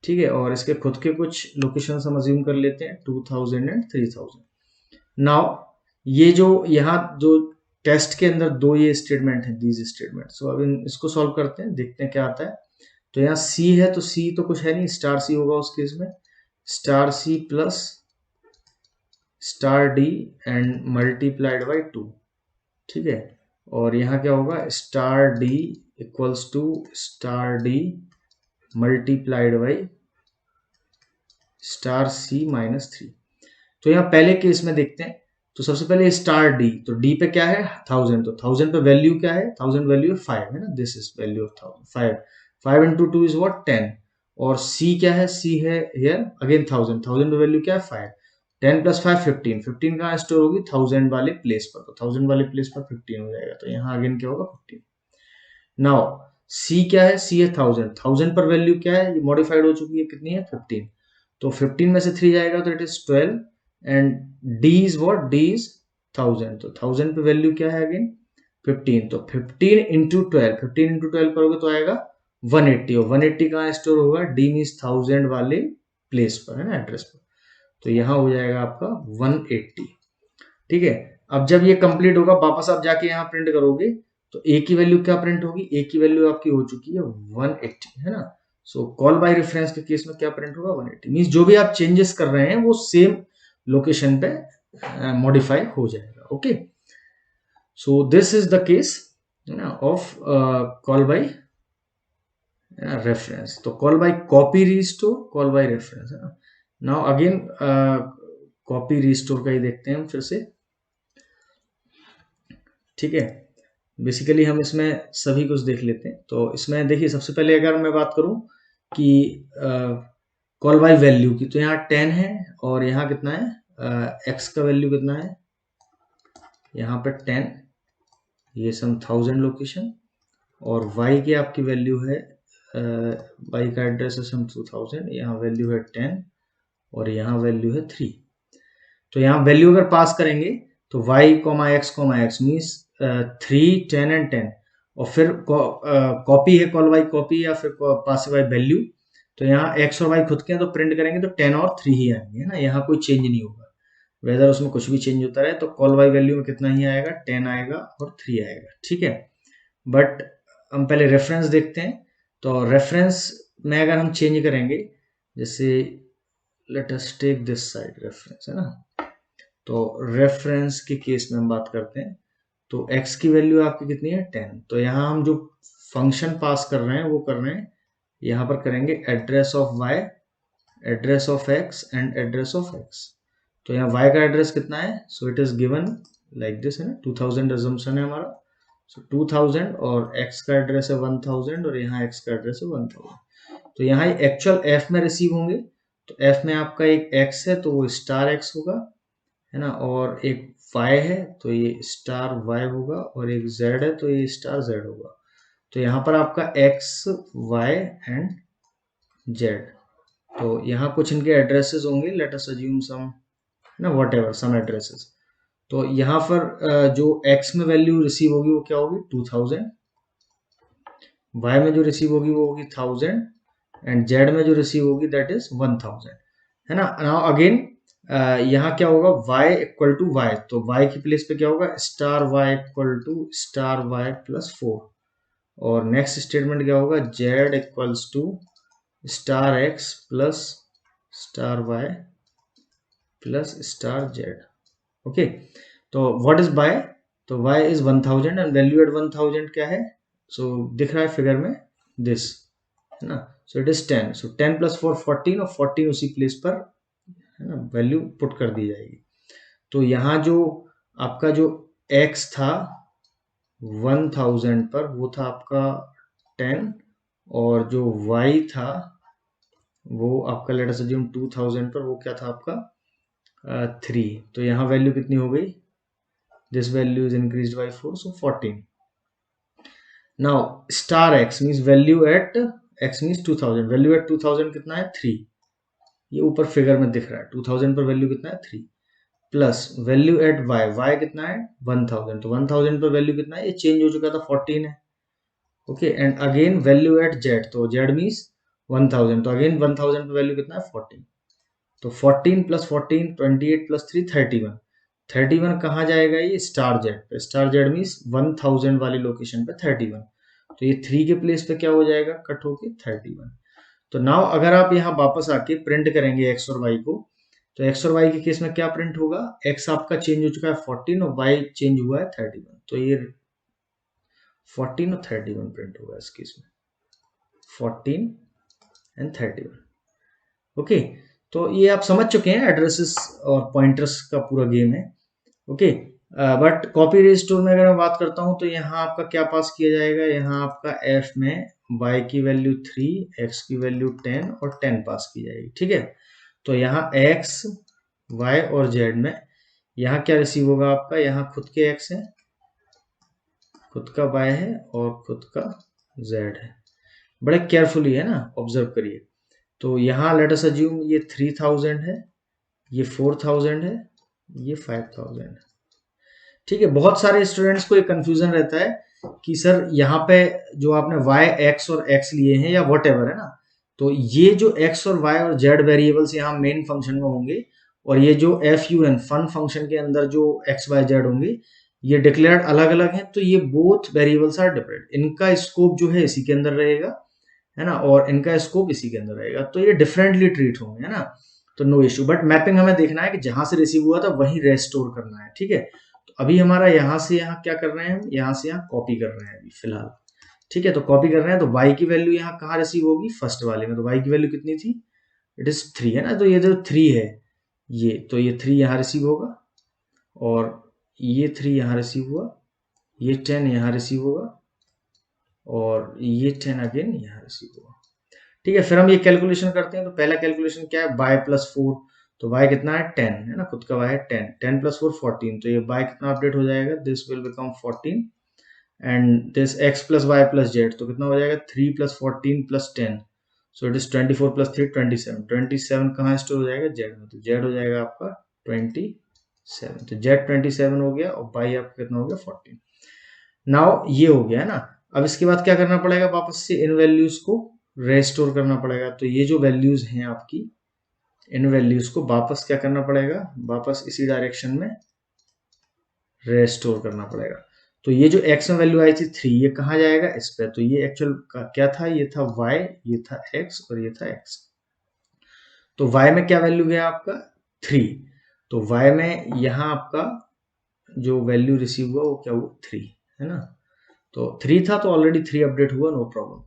ठीक है। और इसके खुद के कुछ लोकेशन हम अज्यूम कर लेते हैं 2000 एंड 3000। नाउ ये जो यहाँ जो टेस्ट के अंदर दो ये स्टेटमेंट है, दीज स्टेटमेंट, सो अब इसको सॉल्व करते हैं, देखते हैं क्या आता है। तो यहाँ सी है, तो सी तो कुछ है नहीं, स्टार सी होगा उस केस में, star c plus star d and multiplied by 2, ठीक है। और यहाँ क्या होगा, star d equals to star d multiplied by star c minus 3। तो यहाँ पहले केस में देखते हैं, तो सबसे पहले स्टार डी, तो डी पे क्या है 1000, तो 1000 पे वैल्यू क्या है, 1000 वैल्यू है 5, है ना, this is value of 1000, 5 into 2 is what 10, और सी क्या है, सी है हियर अगेन 1000, 1000 पे वैल्यू क्या है 5, 10 प्लस 5 15, 15 कहाँ स्टोर होगी 1000 वाले प्लेस पर, तो 1000 वाले प्लेस पर 15 हो जाएगा, तो यहाँ अगेन क्या होगा 15। नाउ सी क्या है, सी है 1000, 1000 पर वैल्यू क्या है, ये मॉडिफाइड हो चुकी है, कितनी है 15, तो 15 में से 3 जाएगा तो it is 12, and d is what, d is 1000, तो 1000 पे वैल्यू क्या है अगेन 15, तो 15 इंटू 12, 15 इंटू 12 करोगे तो आएगा 180, और 180 कहाँ स्टोर होगा, d मीन्स 1000 वाले प्लेस पर, है ना, एड्रेस पर, तो यहाँ हो जाएगा आपका 180, ठीक है। अब जब ये कंप्लीट होगा वापस आप जाके यहाँ प्रिंट करोगे तो ए की वैल्यू क्या प्रिंट होगी, ए की वैल्यू आपकी हो चुकी है 180, है ना। सो कॉल बाय रेफरेंस के केस में क्या प्रिंट होगा 180, मींस जो भी आप चेंजेस कर रहे हैं वो सेम लोकेशन पे मॉडिफाई हो जाएगा। Okay, so this is the case of call by reference. तो call by copy restore, call by reference, है ना। नाउ अगेन कॉपी रिस्टोर का ही देखते हैं हम फिर से, ठीक है। बेसिकली हम इसमें सभी कुछ देख लेते हैं। तो इसमें देखिए सबसे पहले अगर मैं बात करूं कि कॉल बाय वैल्यू की, तो यहाँ 10 है और यहाँ कितना है एक्स का वैल्यू कितना है, यहाँ पे 10, ये सम 1000 लोकेशन, और वाई की आपकी वैल्यू है वाई का एड्रेस है सम 2000, यहाँ वैल्यू है 10 और यहाँ वैल्यू है 3। तो यहाँ वैल्यू अगर पास करेंगे तो y, x मीन्स 3, 10 एंड 10, और फिर कॉपी है कॉल बाई कॉपी या फिर पास बाई वैल्यू, तो यहाँ x और y खुद के हैं तो प्रिंट करेंगे तो 10 और 3 ही आएंगे, है ना। यहाँ कोई चेंज नहीं होगा, वेदर उसमें कुछ भी चेंज होता रहे, तो कॉल बाई वैल्यू में कितना ही आएगा, 10 आएगा और 3 आएगा, ठीक है। बट हम पहले रेफरेंस देखते हैं। तो रेफरेंस में अगर हम चेंज करेंगे, जैसे let us take this side reference, है ना। तो रेफरेंस के केस में हम बात करते हैं, तो x की वैल्यू आपकी कितनी है 10। तो यहाँ हम जो फंक्शन पास कर रहे हैं वो कर रहे हैं, यहाँ पर करेंगे address of y, address of x and address of x। तो यहाँ y का एड्रेस कितना है, सो it is given like this, है ना, 2000 अजम्पशन है हमारा, सो 2000, और x का एड्रेस है 1000 और यहाँ x का एड्रेस है 1000। तो यहाँ एक्चुअल f में रिसीव होंगे, तो f में आपका एक x है तो वो स्टार x होगा, है ना, और एक y है तो ये स्टार y होगा, और एक z है तो ये स्टार z होगा। तो यहाँ पर आपका x, y एंड z, तो यहाँ कुछ इनके एड्रेसेस होंगे, लेट अस अज्यूम सम, ना व्हाटएवर सम एड्रेसेस। तो यहाँ पर जो x में वैल्यू रिसीव होगी वो क्या होगी 2000, y में जो रिसीव होगी वो होगी 1000 एंड z में जो रिसीव होगी दैट इज 1000, है ना। नाउ अगेन यहाँ क्या होगा y इक्वल टू y, तो y की प्लेस पे क्या होगा star y equal to star y plus 4, और नेक्स्ट स्टेटमेंट क्या होगा z equals to star x plus star y plus star z। Okay, तो व्हाट इज y, तो y is 1000 and value at 1000 क्या है, सो दिख रहा है फिगर में दिस, है ना। सो इट इज 10, सो 10 प्लस 4 14, और 14 उसी प्लेस पर, है ना, वैल्यू पुट कर दी जाएगी। तो यहाँ जो आपका जो x था 1000 पर वो था आपका 10, और जो y था वो आपका लेट अस अज्यूम 2000 पर वो क्या था आपका 3। तो यहाँ वैल्यू कितनी हो गई, this value is increased by 4, so 14। Now star x means value at x means 2000, value at 2000 कितना है 3, ये ऊपर फिगर में दिख रहा है 2000 पर वैल्यू कितना है 3, प्लस वैल्यू एट y कितना है 1000, तो 1000 पर वैल्यू कितना है, ये चेंज हो चुका था 14 है। Okay, and again value at z, तो z मींस 1000, तो अगेन 1000 पर वैल्यू कितना है 14, तो 14 प्लस 14 28 प्लस 3 31, 31 कहाँ जाएगा ये स्टार z पे, स्टार z मींस 1000 वाली लोकेशन पे 31, तो ये 3 के प्लेस पे क्या हो जाएगा कट होके 31। तो नाउ अगर आप यहाँ वापस आके प्रिंट करेंगे x और y को, तो x और y के केस में क्या प्रिंट होगा, x आपका चेंज हो चुका है 14 और y चेंज हुआ है 31, तो ये 14 और 31 प्रिंट होगा इस केस में, 14 एंड 31। ओके, तो ये आप समझ चुके हैं एड्रेसेस और पॉइंटर्स का पूरा गेम है। ओके, बट कॉपी रिस्टोर में अगर मैं बात करता हूं तो यहाँ आपका क्या पास किया जाएगा, यहाँ आपका f में y की वैल्यू 3, x की वैल्यू 10 और 10 पास की जाएगी, ठीक है। तो यहाँ x, y और z में यहाँ क्या रिसीव होगा आपका, यहाँ खुद के x है, खुद का y है और खुद का z है, बड़े केयरफुली, है ना, ऑब्जर्व करिए। तो यहाँ लेट अस अज्यूम ये 3000 है, ये 4000 है, ये 5000 है, ठीक है। बहुत सारे स्टूडेंट्स को एक कंफ्यूजन रहता है कि सर यहाँ पे जो आपने y, x और x लिए हैं या व्हाटएवर, है ना, तो ये जो x और y और z वेरिएबल्स यहाँ मेन फंक्शन में होंगे और ये जो fun फन फंक्शन के अंदर जो एक्स वाई जेड होंगे ये डिक्लेयर्ड अलग अलग हैं, तो ये बोथ वेरिएबल्स आर डिफरेंट, इनका स्कोप जो है इसी के अंदर रहेगा, है ना, और इनका स्कोप इसी के अंदर रहेगा, तो ये डिफरेंटली ट्रीट होंगे, है ना, तो नो इश्यू। बट मैपिंग हमें देखना है कि जहां से रिसीव हुआ था वहीं रेस्टोर करना है, ठीक है। तो अभी हमारा यहाँ से यहाँ क्या कर रहे हैं, हम यहाँ से यहाँ कॉपी कर रहे हैं अभी फिलहाल, ठीक है। तो कॉपी कर रहे हैं, तो y की वैल्यू यहाँ कहाँ रिसीव होगी, फर्स्ट वाले में, तो y की वैल्यू कितनी थी, इट इज 3, है ना, तो ये जो 3 है ये, तो ये 3 यहाँ रिसीव होगा, और ये 3 यहाँ रिसीव हुआ, ये 10 यहाँ रिसीव होगा, और ये 10 अगेन यहाँ रिसीव होगा, ठीक है। फिर हम ये कैलकुलेशन करते हैं, तो पहला कैलकुलेशन क्या है, y प्लस 4, तो y कितना है 10, है ना, खुद का y है 10, 10 प्लस 4 14, तो ये y कितना अपडेट हो जाएगा, this will become 14, and this x plus y plus z, तो कितना हो जाएगा 3 plus 14 plus 10, so it is 24 plus 3 27, 27 कहाँ स्टोर हो जाएगा, z में, तो z हो जाएगा आपका 27, तो z 27 हो गया, और y आपका कितना हो गया 14। नाउ ये हो गया है ना। अब इसके बाद क्या करना पड़ेगा, वापस से इन वैल्यूज को रेस्टोर करना पड़ेगा, तो ये जो वैल्यूज हैं आपकी, इन वैल्यूज को वापस क्या करना पड़ेगा, वापस इसी डायरेक्शन में रेस्टोर करना पड़ेगा। तो ये जो x में वैल्यू आई थी 3, ये कहाँ जाएगा, इस पे, तो ये एक्चुअल क्या था, ये था y, ये था x, और ये था x, तो y में क्या वैल्यू गया आपका 3, तो y में यहाँ आपका जो वैल्यू रिसीव हुआ वो क्या हुआ 3, है ना, तो 3 था, तो ऑलरेडी 3 अपडेट हुआ, नो प्रॉब्लम।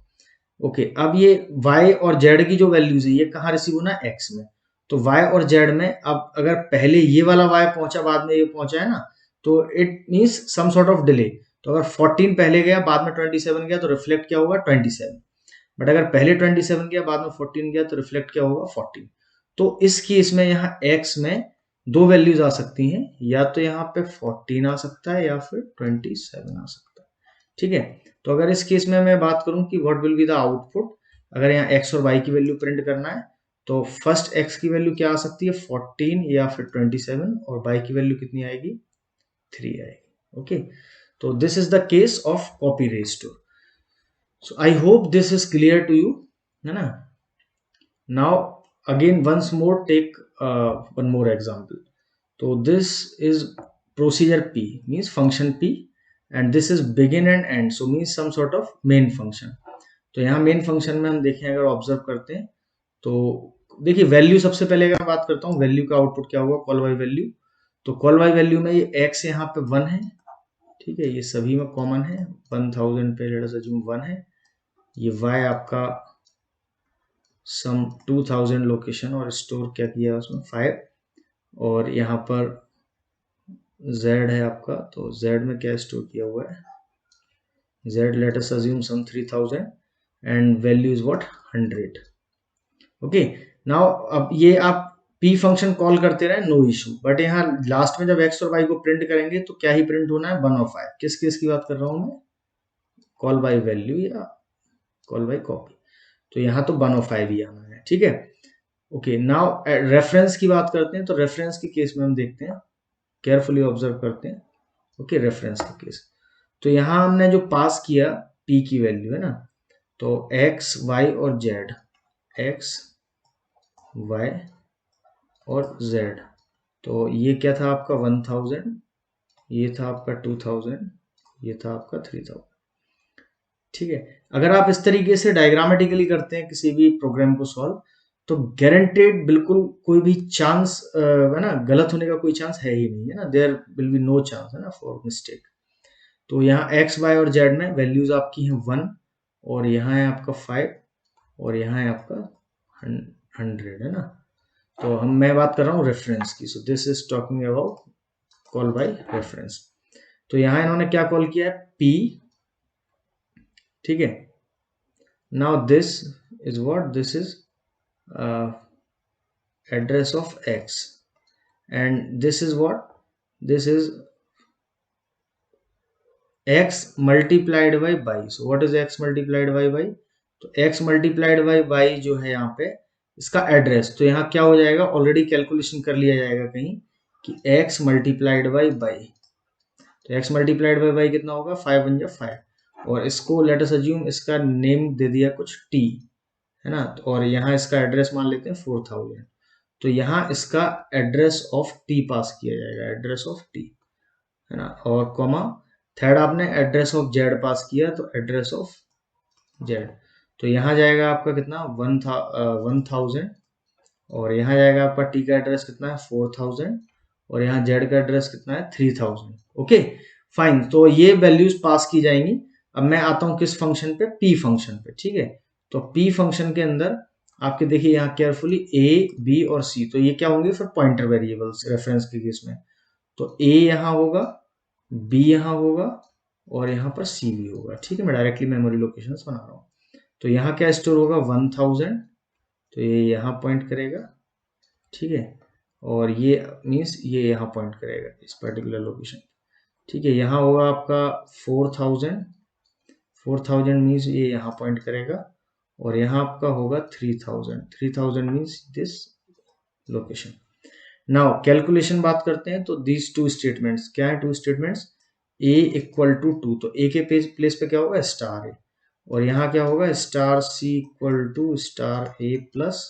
ओके, अब ये y और z की जो वैल्यूज है ये कहाँ रिसीव होना, x में, तो y और z में अब अगर पहले ये वाला y पहुंचा बाद में ये पहुंचा है ना, तो it means some sort of delay, तो अगर 14 पहले गया बाद में 27 गया तो रिफ्लेक्ट क्या होगा 27, बट अगर पहले 27 गया बाद में 14 गया तो रिफ्लेक्ट क्या होगा 14। तो इस केस में यहाँ x में दो वैल्यूज आ सकती हैं, या तो यहाँ पे 14 आ सकता है या फिर 27 आ सकता है, ठीक है। तो अगर इस केस में मैं बात करूं कि what will be the output, अगर यहाँ x और y की वैल्यू प्रिंट करना है, तो फर्स्ट x की वैल्यू क्या आ सकती है 14 या फिर 27, और y की वैल्यू कितनी आएगी 3 आएगी, ओके। तो this is the case of copy restore. So I hope this is clear to you, है ना। Now again once more take one more example, तो this is procedure p means function p, and this is begin and end, so means some sort of main function. तो यहाँ main function में हम देखें, अगर observe करते हैं, तो देखिए वैल्यू सबसे पहले अगर मैं बात करता हूँ वैल्यू का आउटपुट क्या होगा, कॉल बाय वैल्यू, तो कॉल बाय वैल्यू में ये x यहाँ पे 1 है, ठीक है, ये सभी में कॉमन है, 1000 पे लेट अस अज्यूम 1 है, ये y आपका सम 2000 लोकेशन और स्टोर क्या किया उसमें 5, और यहाँ पर z है आपका, तो z में क्या स्टोर किया हुआ है, z let us assume some 3000 and value is what 100, okay. Now अब ये आप p फंक्शन कॉल करते रहे, नो इशू, बट यहाँ लास्ट में जब x और y को प्रिंट करेंगे तो क्या ही प्रिंट होना है 1 और 5, किस केस की बात कर रहा हूं मैं, कॉल बाय वैल्यू या कॉल बाय कॉपी, तो यहाँ तो 1 और 5 ही आना है, ठीक है। ओके, नाउ रेफरेंस की बात करते हैं, तो रेफरेंस के केस में हम देखते हैं, केयरफुली ऑब्जर्व करते हैं, ओके, रेफरेंस का केस, तो यहाँ हमने जो पास किया p की वैल्यू है ना, तो x y और z, x y और z, तो ये क्या था आपका 1000, ये था आपका 2000, ये था आपका 3000, ठीक है। अगर आप इस तरीके से डायग्रामेटिकली करते हैं किसी भी प्रोग्राम को सॉल्व, तो गारंटेड बिल्कुल कोई भी चांस है ना, गलत होने का कोई चांस है ही नहीं, है ना, there will be no chance, है ना, फॉर मिस्टेक। तो यहाँ x y और z में वैल्यूज आपकी हैं 1, और यहाँ है आपका 5, और यहाँ है आपका 100, है ना। तो मैं बात कर रहा हूँ रेफरेंस की, सो this is talking about call by reference. तो यहाँ इन्होंने क्या कॉल किया है p, ठीक है। Now this is what, this is address of x, and this is what, this is x multiplied by y, so what is x multiplied by y, तो x multiplied by y जो है यहाँ पे इसका address, तो यहाँ क्या हो जाएगा, ऑलरेडी कैलकुलेशन कर लिया जाएगा कहीं कि x मल्टीप्लाइड बाई y, तो x मल्टीप्लाइड बाई y कितना होगा 5 1 5, और इसको लेट अस अज्यूम इसका नेम दे दिया कुछ t, है ना, और यहाँ इसका एड्रेस मान लेते हैं 4000, तो यहाँ इसका एड्रेस ऑफ टी पास किया जाएगा, एड्रेस ऑफ टी, है ना, और कॉमा थर्ड आपने एड्रेस ऑफ जेड पास किया तो एड्रेस ऑफ जेड। तो यहाँ जाएगा आपका कितना 1000 और यहाँ जाएगा आपका टी का एड्रेस कितना है 4000 और यहाँ जेड का एड्रेस कितना है 3000। ओके फाइन, तो ये वैल्यूज पास की जाएंगी। अब मैं आता हूँ किस फंक्शन पे, पी फंक्शन पे, ठीक है। तो पी फंक्शन के अंदर आपके देखिए यहाँ केयरफुली ए बी और सी, तो ये क्या होंगे फिर पॉइंटर वेरिएबल्स रेफरेंस के केस में। तो ए यहाँ होगा, बी यहाँ होगा और यहाँ पर सी भी होगा, ठीक है। मैं डायरेक्टली मेमोरी लोकेशन बना रहा हूँ। तो यहाँ क्या स्टोर होगा 1000, तो ये यहाँ पॉइंट करेगा, ठीक है, और ये मीन्स ये यहाँ पॉइंट करेगा इस पर्टिकुलर लोकेशन, ठीक है। यहाँ होगा आपका 4000 मीन्स ये यहाँ पॉइंट करेगा और यहाँ आपका होगा 3000 means this location. Now calculation बात करते हैं, तो दीज टू स्टेटमेंट्स क्या है, two statements a equal to 2, तो a के प्लेस पे क्या होगा स्टार a और यहाँ क्या होगा star c equal to star a plus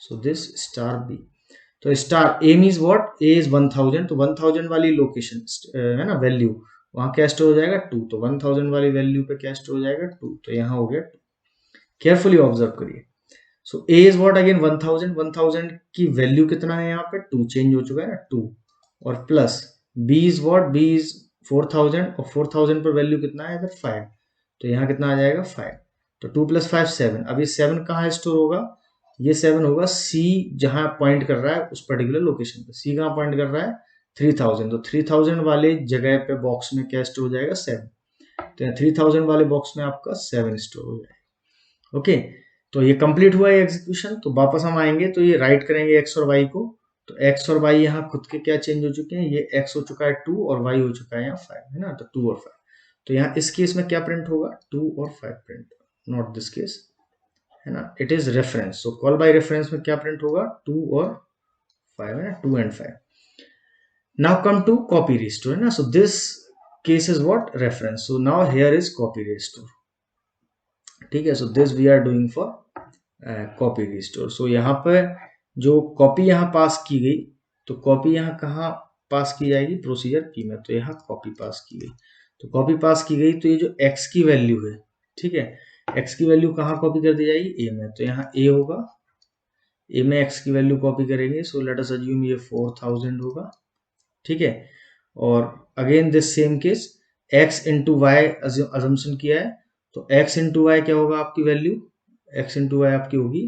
so this star b। तो star a means what, a is 1000, तो 1000 वाली लोकेशन है ना वैल्यू, वहां क्या स्टोर हो जाएगा 2, तो 1000 वाली वैल्यू पे क्या स्टोर हो जाएगा 2, तो यहाँ हो गया 2। केयरफुली ऑब्जर्व करिए। सो a इज व्हाट अगेन 1000 की वैल्यू कितना है यहाँ पे 2, चेंज हो चुका है ना 2, और plus b is what, b is 4000 और 4000 पर वैल्यू कितना है इधर 5, तो यहाँ कितना आ जाएगा 5, तो 2 + 5 7। अब ये 7 कहाँ स्टोर होगा, ये 7 होगा C जहां पॉइंट कर रहा है उस पर्टिकुलर लोकेशन पे, C कहाँ पॉइंट कर रहा है 3000, तो 3000 वाले जगह पे बॉक्स में क्या स्टोर हो जाएगा 7, तो यहाँ 3000 वाले बॉक्स में आपका 7 स्टोर हो जाएगा। ओके, तो ये कंप्लीट हुआ है एग्जीक्यूशन। तो वापस हम आएंगे तो ये राइट करेंगे x और y को, तो x और y यहाँ खुद के क्या चेंज हो चुके हैं, ये x हो चुका है 2 और y हो चुका है यहाँ 5, है ना, तो 2 और 5। तो यहाँ इस केस में क्या प्रिंट होगा 2 और 5 प्रिंट, नॉट दिस केस, है ना, it is reference. So call by reference में क्या प्रिंट होगा 2 और 5, है ना, 2 and 5। Now come to copy restore, है ना, so this case is what reference, so now here is copy restore, ठीक है। So this we are doing for copy restore. सो यहाँ पे जो कॉपी यहाँ पास की गई, तो कॉपी यहाँ कहाँ पास की जाएगी प्रोसीजर पी में, तो यहाँ कॉपी पास की गई, तो कॉपी पास की गई, तो ये जो x की वैल्यू है, ठीक है, x की वैल्यू कहाँ कॉपी कर दी जाएगी a में, तो यहाँ a होगा, a में x की वैल्यू कॉपी करेंगे, सो लेट अस अज्यूम ये 4000 होगा, ठीक है। और again this same case x into y assumption किया है, तो x इंटू वाई क्या होगा आपकी वैल्यू, x इंटू वाई आपकी होगी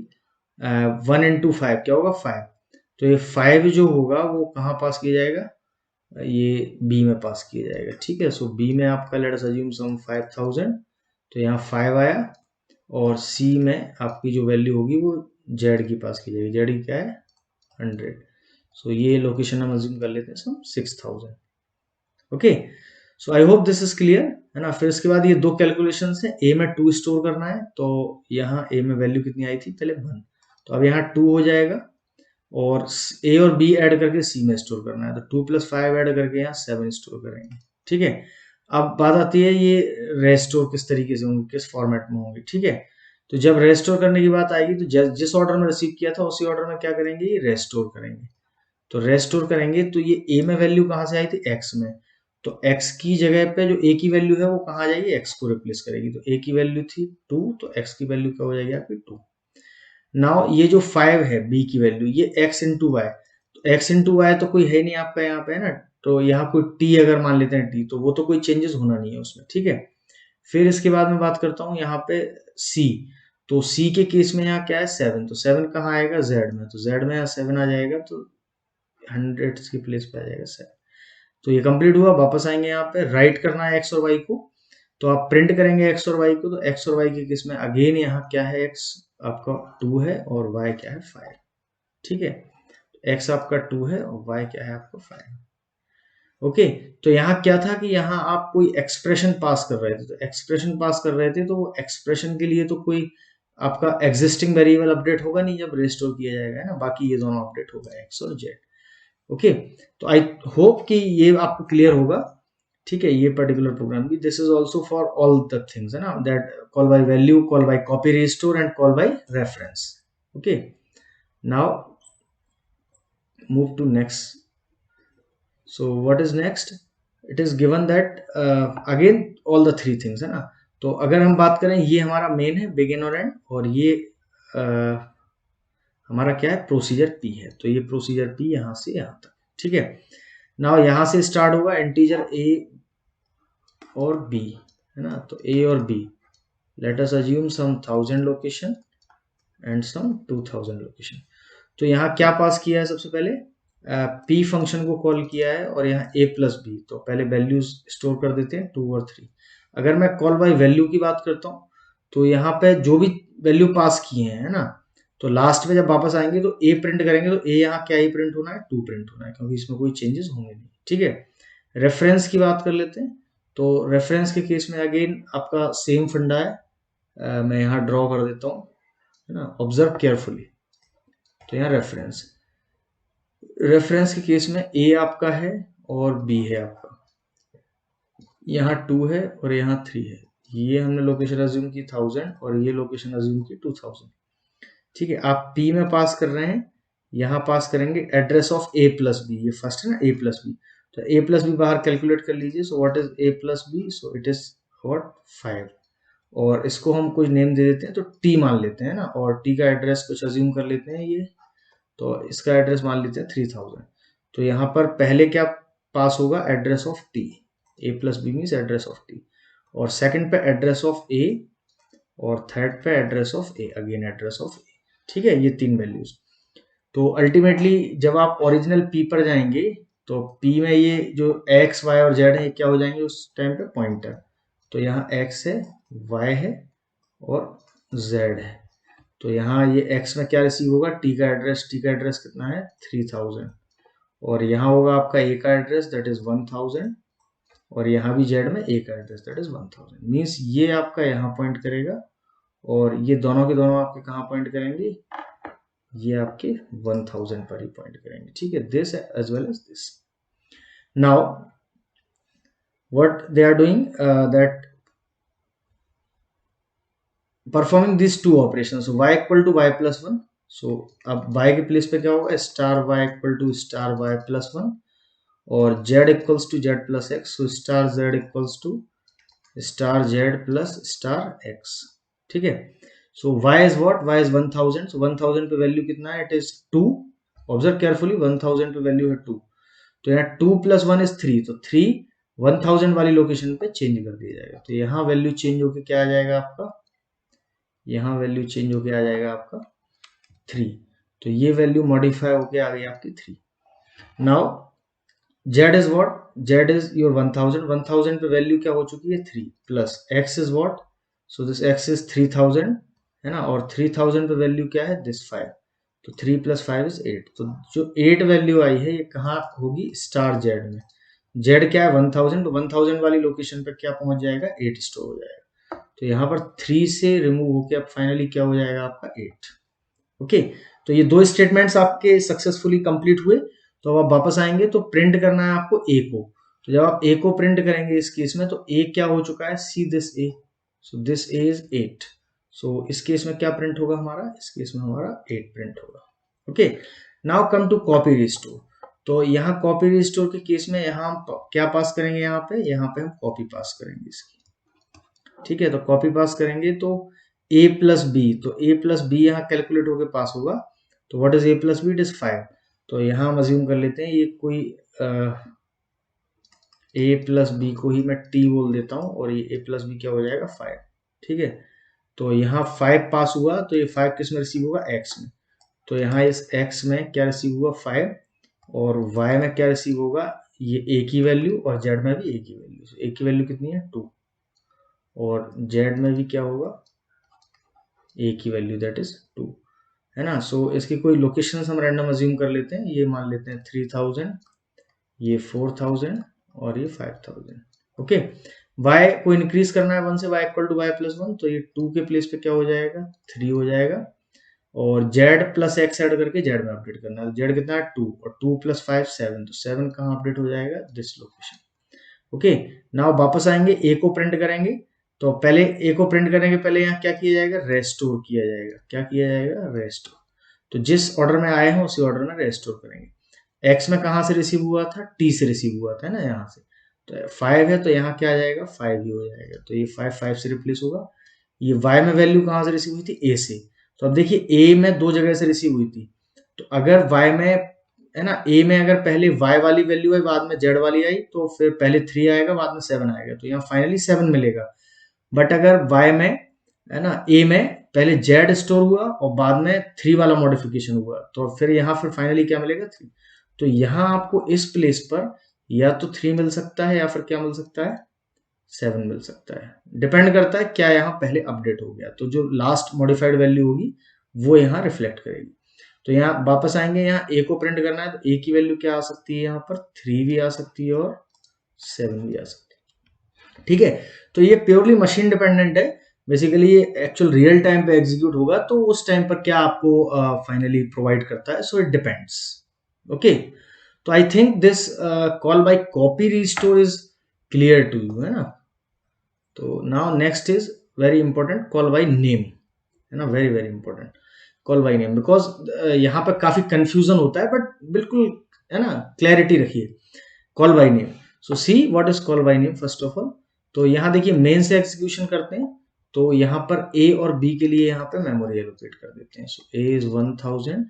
1 इंटू 5 क्या होगा 5, तो ये 5 जो होगा वो कहाँ पास किया जाएगा, ये b में पास किया जाएगा, ठीक है। सो b में आपका लेट अस अज्यूम सम 5000, तो यहाँ 5 आया और c में आपकी जो वैल्यू होगी वो z की पास की जाएगी, z की क्या है 100, सो ये लोकेशन हम अज्यूम कर लेते हैं सम 6000। Okay, so I hope this is clear, है ना। फिर इसके बाद ये दो कैलकुलेशन है, a में 2 स्टोर करना है, तो यहाँ a में वैल्यू कितनी आई थी पहले 1, तो अब यहाँ 2 हो जाएगा और a और b ऐड करके c में स्टोर करना है, तो 2 + 5 ऐड करके यहाँ 7 स्टोर करेंगे, ठीक है। अब बात आती है ये रेस्टोर किस तरीके से होंगे, किस फॉर्मेट में होंगे, ठीक है। तो जब रेस्टोर करने की बात आएगी तो जिस ऑर्डर में रिसीव किया था उसी ऑर्डर में क्या करेंगे, ये रेस्टोर करेंगे। तो रेस्टोर करेंगे तो ये a में वैल्यू कहाँ से आई थी x में, तो x की जगह पे जो a की वैल्यू है वो कहाँ जाएगी, x को रिप्लेस करेगी, तो a की वैल्यू थी 2, तो x की वैल्यू क्या हो जाएगी आपकी 2। नाउ ये जो 5 है b की वैल्यू, ये x इंटू वाई, तो x इंटू वाई तो कोई है नहीं आपका यहाँ पे, है ना, तो यहाँ कोई t अगर मान लेते हैं t, तो वो तो कोई चेंजेस होना नहीं है उसमें, ठीक है। फिर इसके बाद मैं बात करता हूँ यहाँ पे c, तो c के केस में यहाँ क्या है 7, तो 7 कहाँ आएगा z में, तो z में यहाँ 7 आ जाएगा, तो 100 की प्लेस पे आ जाएगा 7। तो ये कंप्लीट हुआ, वापस आएंगे यहाँ पे राइट करना है x और y को, तो आप प्रिंट करेंगे x और y को, तो x और y के केस में अगेन यहाँ क्या है x आपका 2 है और y क्या है 5, ठीक है। x आपका 2 है और y क्या है आपका 5। ओके, तो यहाँ क्या था कि यहाँ आप कोई एक्सप्रेशन पास कर रहे थे, तो एक्सप्रेशन पास कर रहे थे, तो वो एक्सप्रेशन के लिए तो कोई आपका एग्जिस्टिंग वेरिएबल अपडेट होगा नहीं जब रिस्टोर किया जाएगा, है ना, बाकी ये दोनों अपडेट होगा x और z। ओके, तो आई होप कि ये आपको क्लियर होगा, ठीक है, ये पर्टिकुलर प्रोग्राम भी। This is also for all the things, है ना, that call by value, call by copy restore and call by reference. Okay, now move to next. So what is next? It is given that again all the three things है ना. तो अगर हम बात करें, ये हमारा मेन है बिगिन और एंड, और ये हमारा क्या है, प्रोसीजर पी है. तो ये प्रोसीजर पी यहाँ से यहाँ तक, ठीक है. नाउ यहाँ से स्टार्ट होगा इंटीजर ए और बी, है ना. तो ए और b, let us assume some 1000 location and some 2000 location. तो यहाँ क्या पास किया है, सबसे पहले पी फंक्शन को कॉल किया है, और यहाँ ए प्लस बी. तो पहले वैल्यूज स्टोर कर देते हैं 2 और 3. अगर मैं कॉल बाय वैल्यू की बात करता हूँ, तो यहाँ पे जो भी वैल्यू पास किए हैं, है ना, तो लास्ट में जब वापस आएंगे तो ए प्रिंट करेंगे. तो ए यहाँ क्या ही प्रिंट होना है, 2 प्रिंट होना है, क्योंकि इसमें कोई चेंजेस होंगे नहीं, ठीक है. रेफरेंस की बात कर लेते हैं. तो रेफरेंस के केस में अगेन आपका सेम फंडा है. मैं यहाँ ड्रॉ कर देता हूँ, है ना, ऑब्जर्व केयरफुली. तो यहाँ रेफरेंस के केस में ए आपका है और बी है आपका. यहाँ 2 है और यहाँ 3 है. ये हमने लोकेशन अज्यूम की 1000 और ये लोकेशन अज्यूम की 2000, ठीक है. आप पी में पास कर रहे हैं, यहाँ पास करेंगे address of a plus b. ये फर्स्ट है ना, ए प्लस बी. तो ए प्लस बी बाहर कैलकुलेट कर लीजिए. So what is a plus b? So it is what 5. और इसको हम कुछ नेम दे देते हैं, तो टी मान लेते हैं ना, और टी का एड्रेस कुछ अज्यूम कर लेते हैं ये. तो इसका एड्रेस मान लेते हैं 3000. तो यहाँ पर पहले क्या पास होगा, address of T. A plus B means address of T. और सेकंड पे एड्रेस ऑफ ए, और थर्ड पे address of A, again address of A, ठीक है. ये 3 वैल्यूज. तो अल्टीमेटली जब आप ओरिजिनल पी पर जाएंगे, तो पी में ये जो एक्स वाई और जेड है, ये क्या हो जाएंगे उस टाइम पे, पॉइंटर. तो यहाँ एक्स है, वाई है और जेड है. तो यहाँ ये x में क्या रिसीव होगा, टी का एड्रेस कितना है, 3000. और यहाँ होगा आपका a का एड्रेस, दैट इज 1000. और यहाँ भी z में a का एड्रेस, दैट इज 1000. मीन्स ये आपका यहाँ पॉइंट करेगा, और ये दोनों के दोनों आपके कहाँ पॉइंट करेंगे, ये आपके 1000 पर ही पॉइंट करेंगे, ठीक है. This as well as this. Now what they are doing, that performing this two operation. y equal to y plus 1. So अब y के प्लेस पे क्या होगा, star y equal to star y plus 1, और z equals to z plus x. So star z equals to star z plus star x, ठीक है. So y is what, y is 1000. So 1000 पे value कितना है, it is 2. Observe carefully, 1000 पे value है 2. तो यहाँ 2 प्लस 1 इज 3. तो 3 1000 वाली लोकेशन पे चेंज कर दिया जाएगा. तो यहाँ वैल्यू चेंज होके क्या आ जाएगा आपका, यहाँ वैल्यू चेंज होके आ जाएगा आपका 3. तो ये वैल्यू मॉडिफाई होके आ गई आपकी 3. Now z is what, z is your 1000. 1000 पे वैल्यू क्या हो चुकी है, 3 plus x is what, so this x is 3000, है ना. और 3000 पे वैल्यू क्या है, दिस 5. तो 3 प्लस 5 इज 8. तो जो 8 वैल्यू आई है, ये कहाँ होगी, स्टार z में. z क्या है 1000. तो 1000 वाली लोकेशन पे क्या पहुंच जाएगा, 8 स्टोर हो जाएगा. तो यहाँ पर 3 से रिमूव होके अब फाइनली क्या हो जाएगा आपका 8. ओके. तो ये 2 स्टेटमेंट्स आपके सक्सेसफुली कंप्लीट हुए. तो अब आप वापस आएंगे तो प्रिंट करना है आपको a को. तो जब आप a को प्रिंट करेंगे इस केस में, तो a क्या हो चुका है, see this a. So this a is 8. सो इस केस में क्या प्रिंट होगा हमारा, इस केस में हमारा 8 प्रिंट होगा. Okay. Now come to copy restore. तो यहाँ कॉपी रिस्टोर के केस में यहाँ हम क्या पास करेंगे, यहाँ पे हम कॉपी पास करेंगे इसकी, ठीक है. तो कॉपी पास करेंगे तो a प्लस बी. तो a प्लस बी यहाँ कैलकुलेट होके पास होगा. तो what is a plus b, it is 5. तो यहाँ हम अज्यूम कर लेते हैं ये कोई a प्लस बी को ही मैं t बोल देता हूँ, और ये a प्लस बी क्या हो जाएगा 5, ठीक है. तो यहाँ 5 पास हुआ, तो ये 5 किस में रिसीव होगा, x में. तो यहाँ इस x में क्या रिसीव हुआ 5, और y में क्या रिसीव होगा, ये a की वैल्यू, और z में भी a की वैल्यू. a की वैल्यू कितनी है 2, और z में भी क्या होगा, a की वैल्यू दैट इज 2, है ना. सो इसकी कोई लोकेशन हम रैंडम अज्यूम कर लेते हैं. ये मान लेते हैं 3000, ये 4000 और ये 5000. ओके. y को इंक्रीज करना है 1 से, y equal to y plus 1. तो ये 2 के प्लेस पे क्या हो जाएगा, 3 हो जाएगा. और z प्लस x ऐड करके z में अपडेट करना है. z कितना है 2, और 2 प्लस 5 7. तो 7 कहाँ अपडेट हो जाएगा, दिस लोकेशन. ओके. नाउ वापस आएंगे, a को प्रिंट करेंगे. तो पहले a को प्रिंट करने के पहले यहाँ क्या किया जाएगा, रेस्टोर किया जाएगा. क्या किया जाएगा, रेस्टोर. तो जिस ऑर्डर में आए हैं उसी ऑर्डर में रेस्टोर करेंगे. x में कहाँ से रिसीव हुआ था, t से रिसीव हुआ था ना यहाँ से, तो 5 है तो यहाँ क्या आ जाएगा 5 ही हो जाएगा, तो ये 5 से रिप्लेस होगा। ये y में वैल्यू कहाँ से रिसीव हुई थी, a से, तो अब देखिए a में दो जगह से रिसीव हुई थी, तो अगर y में है ना, a में अगर पहले y वाली वैल्यू है बाद में z वाली आई तो फिर पहले 3 आएगा बाद में 7 आएगा, तो यहाँ फाइनली 7 मिलेगा। बट अगर y में है ना a में पहले z स्टोर हुआ और बाद में 3 वाला मॉडिफिकेशन हुआ, तो फिर यहाँ फिर फाइनली क्या मिलेगा 3, तो यहाँ आपको इस प्लेस पर या तो 3 मिल सकता है या फिर क्या मिल सकता है 7 मिल सकता है, डिपेंड करता है क्या यहाँ पहले अपडेट हो गया, तो जो लास्ट मॉडिफाइड वैल्यू होगी वो यहाँ रिफ्लेक्ट करेगी। तो यहाँ वापस आएंगे, यहाँ a को प्रिंट करना है तो a की वैल्यू क्या आ सकती है, यहाँ पर 3 भी आ सकती है और 7 भी आ सकती है। ठीक है, तो ये प्योरली मशीन डिपेंडेंट है, बेसिकली ये एक्चुअल रियल टाइम पे एग्जीक्यूट होगा तो उस टाइम पर क्या आपको फाइनली प्रोवाइड करता है, सो इट डिपेंड्स। ओके, तो I think this call by copy restore is clear to you, है ना। तो now next is very important call by name, है ना, very very important call by name, because यहाँ पर काफी कंफ्यूजन होता है, बट बिल्कुल है ना क्लैरिटी रखिए। Call by name, so see what is call by name first of all. तो यहाँ देखिए मेन से एग्जीक्यूशन करते हैं, तो यहाँ पर a और b के लिए यहाँ पे मेमोरी एलोकेट कर देते हैं, सो a is 1000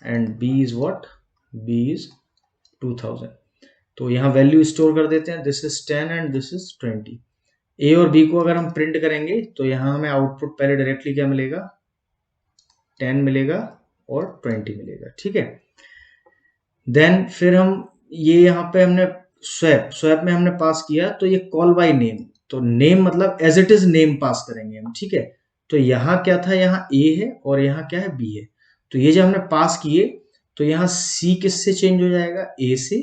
and b is what, b is 2000, तो यहाँ वैल्यू स्टोर कर देते हैं, this is 10 and this is 20। a और b को अगर हम प्रिंट करेंगे तो यहाँ हमें आउटपुट पहले डायरेक्टली क्या मिलेगा, 10 मिलेगा और 20 मिलेगा। ठीक है, देन फिर हम ये यहाँ पे हमने स्वैप में हमने पास किया, तो ये कॉल बाय नेम, तो नेम मतलब एज इट इज नेम पास करेंगे हम। ठीक है, तो यहाँ क्या था, यहाँ a है और यहाँ क्या है b है, तो ये जब हमने पास किए तो यहाँ c किससे चेंज हो जाएगा, a से,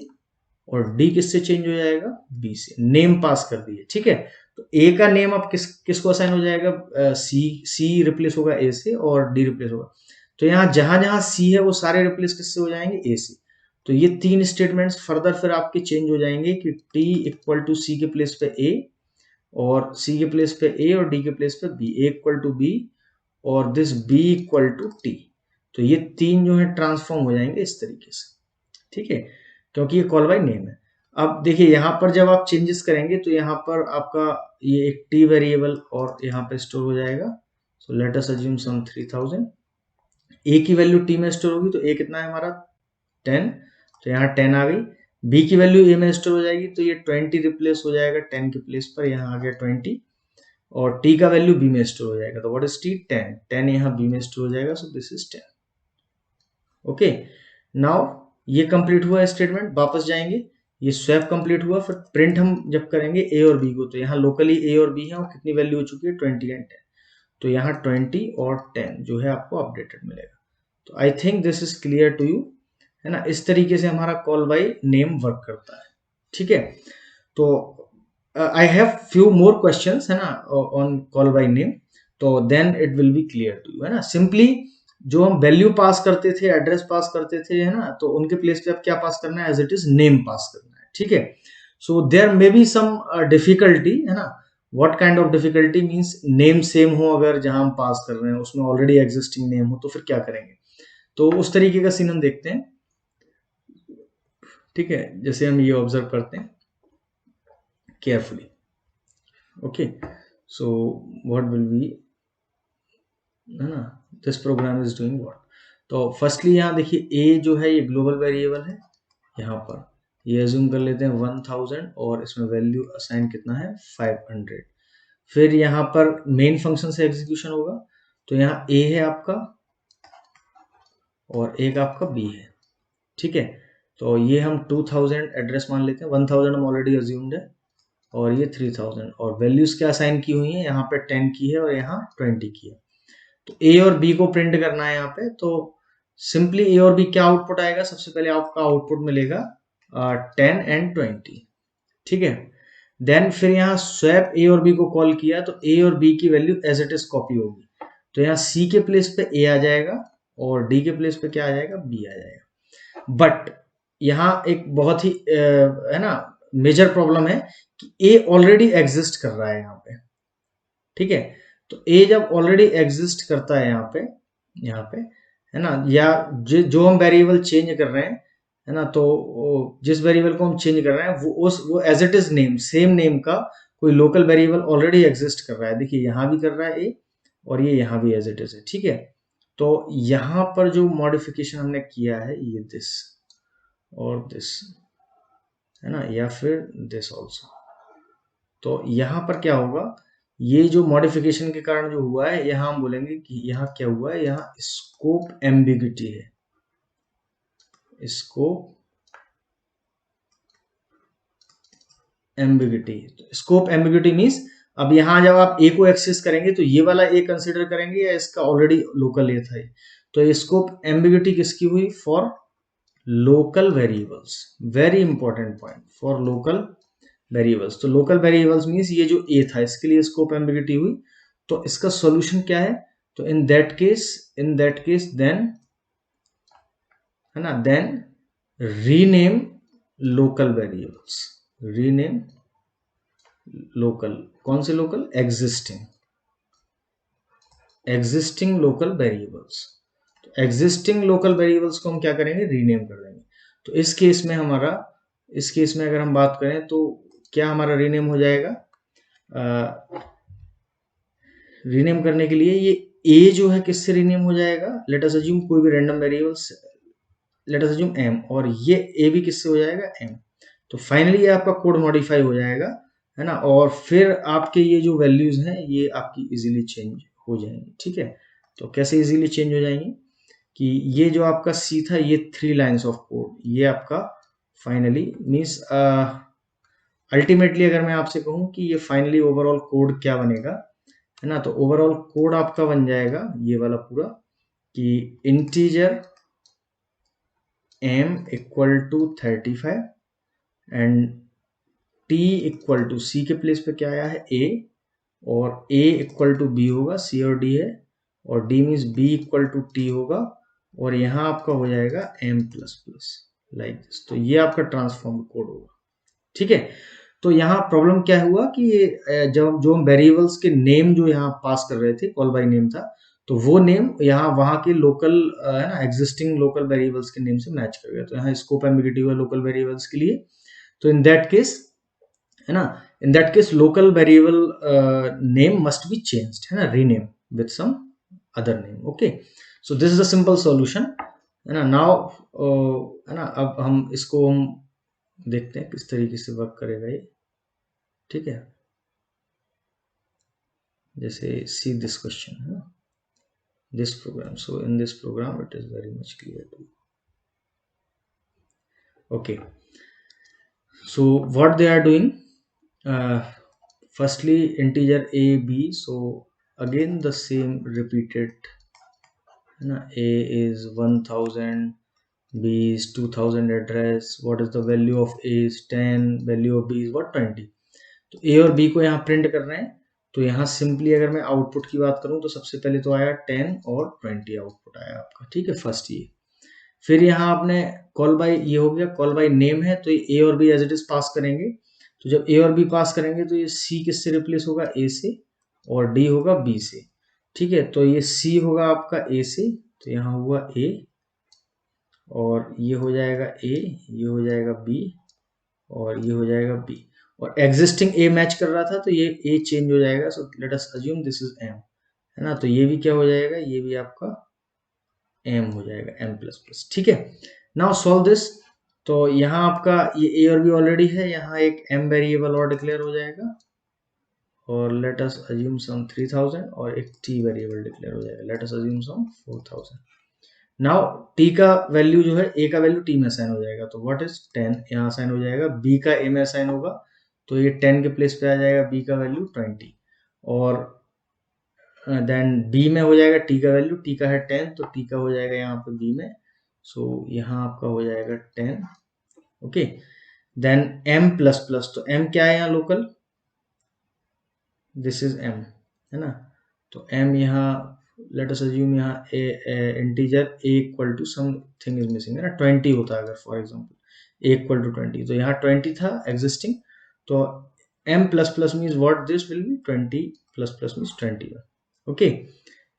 और d किससे चेंज हो जाएगा, b से, नेम पास कर दिए। ठीक है, तो a का नेम अब किसको असाइन हो जाएगा, c रिप्लेस होगा a से और d रिप्लेस होगा, तो यहाँ जहां जहां c है वो सारे रिप्लेस किससे हो जाएंगे, a से। तो ये तीन स्टेटमेंट्स फर्दर फिर आपके चेंज हो जाएंगे कि t इक्वल टू सी के प्लेस पे a, और c के प्लेस पे a और d के प्लेस पे b, a equal to b और this b equal to t, तो ये तीन जो है ट्रांसफॉर्म हो जाएंगे इस तरीके से। ठीक है, क्योंकि ये कॉल बाय नेम है। अब देखिए यहाँ पर जब आप चेंजेस करेंगे तो यहाँ पर आपका ये एक t वेरिएबल और यहाँ पे स्टोर हो जाएगा, so let us assume some 3000, a की वैल्यू t में स्टोर होगी, तो a कितना है हमारा 10, तो यहाँ 10 आ गई, b की वैल्यू a में स्टोर हो जाएगी तो ये 20 रिप्लेस हो जाएगा 10 के प्लेस पर, यहाँ आ गया 20, और t का वैल्यू b में स्टोर हो जाएगा, तो व्हाट इज t, 10, 10 यहाँ b में स्टोर हो जाएगा, सो दिस इज 10। ओके, नाउ ये कंप्लीट हुआ स्टेटमेंट, वापस जाएंगे, ये स्वैप कंप्लीट हुआ, फिर प्रिंट हम जब करेंगे a और b को, तो यहाँ लोकली a और b है और कितनी वैल्यू हो चुकी है 20 एंड 10, तो यहाँ 20 और 10 जो है आपको अपडेटेड मिलेगा। तो I think this is clear to you, है ना। इस तरीके से हमारा कॉल बाय नेम वर्क करता है। ठीक है, तो I have few more questions, है ना, ऑन कॉल बाय नेम, तो then it will be clear to you, है ना। सिंपली जो हम वैल्यू पास करते थे, एड्रेस पास करते थे, है ना, तो उनके प्लेस पे अब क्या पास करना है, as it is name pass करना है। ठीक है, so there may be some difficulty, है ना। What kind of difficulty means name same हो, अगर जहां हम पास कर रहे हैं उसमें ऑलरेडी एग्जिस्टिंग नेम हो तो फिर क्या करेंगे, तो उस तरीके का सीन हम देखते हैं। ठीक है, जैसे हम ये ऑब्जर्व करते हैं carefully. Okay, so what will be, है ना, this program is doing what, तो फर्स्टली यहाँ देखिए a जो है ये ग्लोबल वेरिएबल है, यहाँ पर ये अज्यूम कर लेते हैं 1000 और इसमें वैल्यू असाइन कितना है 500, फिर यहाँ पर मेन फंक्शन से एग्जीक्यूशन होगा, तो यहाँ a है आपका और एक आपका b है। ठीक है, तो ये हम 2000 एड्रेस मान लेते हैं, 1000 हम ऑलरेडी अज्यूम्ड है और ये 3000, और वैल्यूज क्या असाइन की हुई है, यहाँ पे 10 की है और यहाँ 20 की है, तो a और b को प्रिंट करना है यहाँ पे, तो सिंपली a और b क्या आउटपुट आएगा, सबसे पहले आपका आउटपुट मिलेगा 10 एंड 20। ठीक है, देन फिर यहाँ स्वैप a और b को कॉल किया तो a और b की value as it is copy होगी, तो यहाँ c के प्लेस पे a आ जाएगा और d के प्लेस पे क्या आ जाएगा, b आ जाएगा। बट यहाँ एक बहुत ही है ना मेजर प्रॉब्लम है कि a ऑलरेडी एग्जिस्ट कर रहा है यहाँ पे। ठीक है, तो a जब ऑलरेडी एग्जिस्ट करता है यहाँ पे है ना, या जो हम वेरिएबल चेंज कर रहे हैं है ना। तो जिस वेरिएबल को हम चेंज कर रहे हैं वो as it is name, same name का कोई लोकल वेरिएबल ऑलरेडी एग्जिस्ट कर रहा है। देखिए यहाँ भी कर रहा है ए, और ये यहाँ भी एज इट इज है, ठीक है। तो यहाँ पर जो मॉडिफिकेशन हमने किया है ये दिस और दिस, है ना, या फिर दिस ऑल्सो। तो यहाँ पर क्या होगा, ये जो मॉडिफिकेशन के कारण जो हुआ है, यहाँ हम बोलेंगे कि यहाँ क्या हुआ है, यहाँ स्कोप एम्बिग्यूटी है। Scope ambiguity, scope ambiguity means अब यहाँ जब आप ए को एक्सेस करेंगे तो ये वाला ए कंसीडर करेंगे या इसका ऑलरेडी लोकल ए था ये। तो ये स्कोप एम्बिग्यूटी किसकी हुई, for local variables. Very important point, for local variables. तो लोकल वेरिएबल्स मींस ये जो ए था इसके लिए स्कोप एम्बिग्यूटी हुई। तो इसका सॉल्यूशन क्या है, तो इन दैट केस देन, है ना, then rename local variables, rename local, कौन से लोकल, एग्जिस्टिंग लोकल वेरिएबल्स। तो एग्जिस्टिंग लोकल वेरिएबल्स को हम क्या करेंगे, रीनेम कर देंगे। तो इस केस में हमारा, इस केस में अगर हम बात करें तो क्या हमारा रीनेम हो जाएगा, रीनेम करने के लिए ये ए जो है किससे रीनेम हो जाएगा, लेट अस अज्यूम कोई भी random variables, let us assume m, और ये ए भी किससे हो जाएगा, एम। तो फाइनली ये आपका कोड मॉडिफाई हो जाएगा, है ना, और फिर आपके ये जो वैल्यूज हैं ये आपकी इजीली चेंज हो जाएंगी, ठीक है। तो कैसे इजीली चेंज हो जाएंगी, कि ये जो आपका सी था, ये 3 लाइन्स ऑफ कोड, ये आपका फाइनली मीन्स अल्टीमेटली अगर मैं आपसे कहूं कि ये फाइनली ओवरऑल कोड क्या बनेगा, है ना, तो ओवरऑल कोड आपका बन जाएगा ये वाला पूरा, कि integer m equal to 35 and t equal to, C के प्लेस पे क्या आया है a, और a इक्वल टू b होगा, c और d है, और d means b equal to t होगा, और यहाँ आपका हो जाएगा m plus plus, like this. तो ये आपका ट्रांसफॉर्म कोड होगा, ठीक है। तो यहाँ प्रॉब्लम क्या हुआ कि जब जो हम वेरिएबल्स के नेम जो यहाँ पास कर रहे थे, कॉल बाय नेम था, तो वो नेम यहाँ वहां के लोकल, है ना, एग्जिस्टिंग लोकल वेरिएबल्स के नेम से मैच कर गया। तो यहाँ स्कोप एम्बिग्यूटी हुआ लोकल वेरिएबल्स के लिए। तो इन दैट केस, है ना, in that case local variable name must be changed, है ना, rename with some other name. Okay, so this is a simple solution, है ना। नाउ है ना, अब हम इसको हम देखते हैं किस तरीके से वर्क करेगा ये, ठीक है। जैसे सी दिस क्वेश्चन, है ना, this program. So in this program it is very much clear to you. Okay, so what they are doing, firstly integer a b, so again the same repeated, है ना, a is 1000, b is 2000 address, what is the value of a is 10, value of b is what, 20। तो a और b को यहाँ print कर रहे हैं। तो यहाँ सिंपली अगर मैं आउटपुट की बात करूं तो सबसे पहले तो आया 10 और 20 आउटपुट आया आपका, ठीक है, फर्स्ट ये। फिर यहाँ आपने कॉल बाय, ये हो गया कॉल बाय नेम है, तो ये ए और B as it is pass करेंगे। तो जब ए और बी पास करेंगे तो ये सी किससे रिप्लेस होगा, ए से, और डी होगा बी से, ठीक है। तो ये सी होगा आपका ए से, तो यहाँ हुआ ए, और ये हो जाएगा ए, ये हो जाएगा बी, और ये हो जाएगा बी, और एग्जिस्टिंग ए मैच कर रहा था तो ये ए चेंज हो जाएगा। So let us assume this is M, है ना, तो ये भी क्या हो जाएगा, ये भी आपका एम हो जाएगा, एम प्लस प्लस, ठीक है। Now solve this. तो यहाँ आपका ये ए और बी ऑलरेडी है, यहाँ एक एम वेरिएबल और डिक्लेयर हो जाएगा, और लेट अस अज्यूम सम 3000, और एक टी वेरिएबल डिक्लेयर हो जाएगा, लेट अस अज्यूम सम 4000। नाउ टी का वैल्यू जो है, ए का वैल्यू टी में असाइन हो जाएगा, तो व्हाट इज 10 यहाँ असाइन हो जाएगा, बी का ए में असाइन होगा, तो ये 10 के प्लेस पे आ जाएगा बी का वैल्यू 20, और देन बी में हो जाएगा टी का वैल्यू, टी का है 10, तो टी का हो जाएगा यहाँ पे बी में, सो यहाँ आपका हो जाएगा 10। Okay, then m plus plus, तो m क्या है यहाँ लोकल, दिस इज m, है ना। तो m यहाँ लेट अस अज्यूम यहाँ integer a equal to something is missing, है ना, 20 होता है अगर for example a equal to 20, तो यहाँ 20 था एग्जिस्टिंग, तो m plus plus means what this will be 20 plus plus means 21। Okay,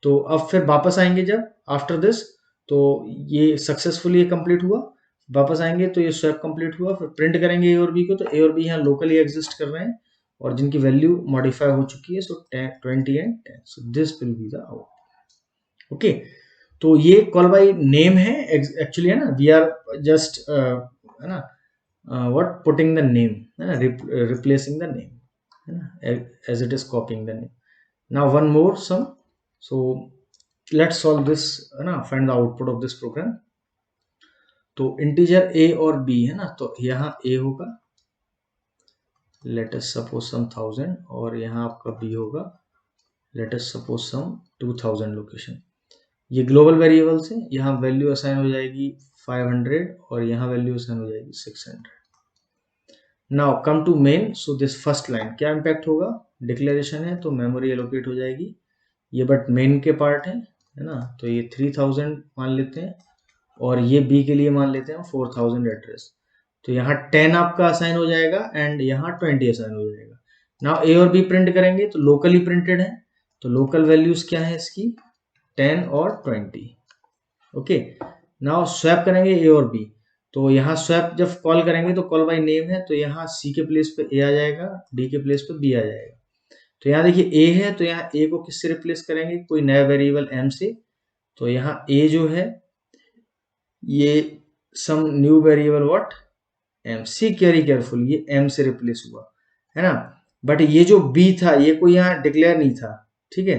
तो अब फिर वापस आएंगे जब आफ्टर दिस, तो ये सक्सेसफुली कंप्लीट हुआ। वापस आएंगे तो ये स्वैप कंप्लीट हुआ, फिर प्रिंट करेंगे ए और बी को, तो ए और बी यहाँ लोकली एग्जिस्ट कर रहे हैं और जिनकी वैल्यू मॉडिफाई हो चुकी है, सो 20 and 10, so this will be the out. Okay, तो ये कॉल बाय नेम है एक्चुअली, है ना, वी आर जस्ट है ना व्हाट पुटिंग द नेम, है ना, रिप्लेसिंग द नेम, है ना, as it is copying the name. Now one more sum, so let's solve this, है ना, find the output of this program. तो इंटीजर ए और बी है ना, तो यहाँ ए होगा, लेट अस सपोज सम 1000, और यहाँ आपका बी होगा, let us suppose some 2000 location. ये ग्लोबल वेरिएबल्स है, यहाँ वैल्यू असाइन हो जाएगी 500 और यहाँ वैल्यू असाइन हो जाएगी 600। Now come to main, so this first line क्या इम्पैक्ट होगा, डिक्लेरेशन है तो मेमोरी एलोकेट हो जाएगी, ये बट मेन के पार्ट है ना, तो ये 3000 मान लेते हैं और ये बी के लिए मान लेते हैं 4000 एड्रेस, तो यहाँ 10 आपका असाइन हो जाएगा एंड यहाँ 20 असाइन हो जाएगा। नाउ ए और बी प्रिंट करेंगे तो लोकली प्रिंटेड है, तो लोकल वैल्यूज क्या है इसकी 10 और 20। ओके, नाउ स्वैप करेंगे ए और बी, तो यहाँ स्वैप जब कॉल करेंगे तो कॉल बाय नेम है, तो यहाँ सी के प्लेस पे ए आ जाएगा, डी के प्लेस पे बी आ जाएगा। तो यहाँ देखिए ए है, तो यहाँ ए को किससे रिप्लेस करेंगे, कोई नया वेरिएबल एम से, तो यहाँ ए जो है ये some new variable what M, see carry careful, ये एम से रिप्लेस हुआ, है ना, बट ये जो बी था ये कोई यहाँ डिक्लेयर नहीं था, ठीक है,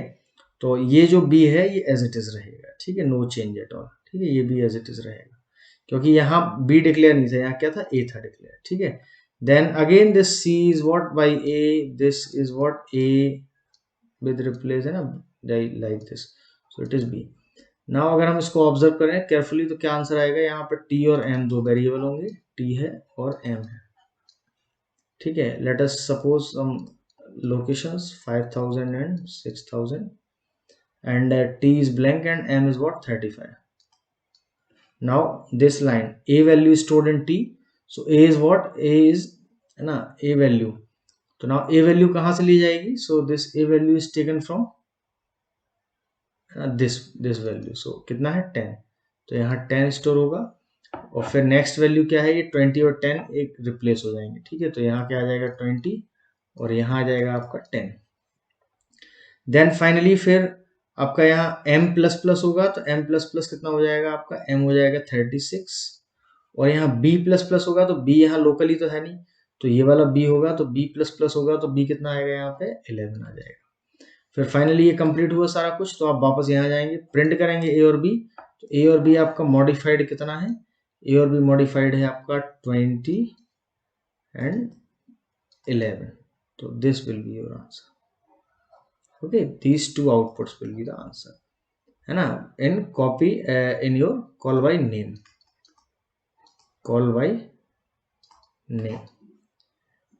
तो ये जो बी है ये एज इट इज रहेगा, ठीक है, नो चेंज एट ऑल, ठीक है, ये बी एज इट इज रहेगा, क्योंकि यहाँ बी डिक्लेयर नहीं था, यहाँ क्या था ए था डिक्लेयर, ठीक है। Then again this C is what by A, this is what A with replace, है ना, like this, so it is B. Now अगर हम इसको ऑब्जर्व करें केयरफुली तो क्या आंसर आएगा, यहाँ पर टी और एम दो वेरिएबल होंगे, टी है और एम है, ठीक है। Let us suppose some locations 5000 and 6000 and t is blank and m is what 35. Now this line a value is stored in t, so a is what, a is, है ना, a value, तो now a value कहाँ से ली जाएगी, so this a value is taken from this value, so कितना है 10, तो यहाँ 10 स्टोर होगा और फिर नेक्स्ट वैल्यू क्या है, ये 20 और 10 एक रिप्लेस हो जाएंगे, ठीक है, तो यहाँ क्या आ जाएगा 20 और यहाँ आ जाएगा आपका 10। देन फाइनली फिर आपका यहाँ m प्लस प्लस होगा, तो m प्लस प्लस कितना हो जाएगा आपका, m हो जाएगा 36, और यहाँ b प्लस प्लस होगा, तो b यहाँ लोकली तो है नहीं, तो ये वाला b होगा, तो b प्लस प्लस होगा तो b कितना आएगा यहाँ पे 11 आ जाएगा। फिर फाइनली ये कंप्लीट हुआ सारा कुछ, तो आप वापस यहाँ जाएंगे, प्रिंट करेंगे ए और बी, तो ए और बी आपका मॉडिफाइड कितना है, ए और बी मॉडिफाइड है आपका 20 एंड 11, तो this will be your answer. Okay, these two outputs will be the answer, है ना, in copy in your call by name, call by name।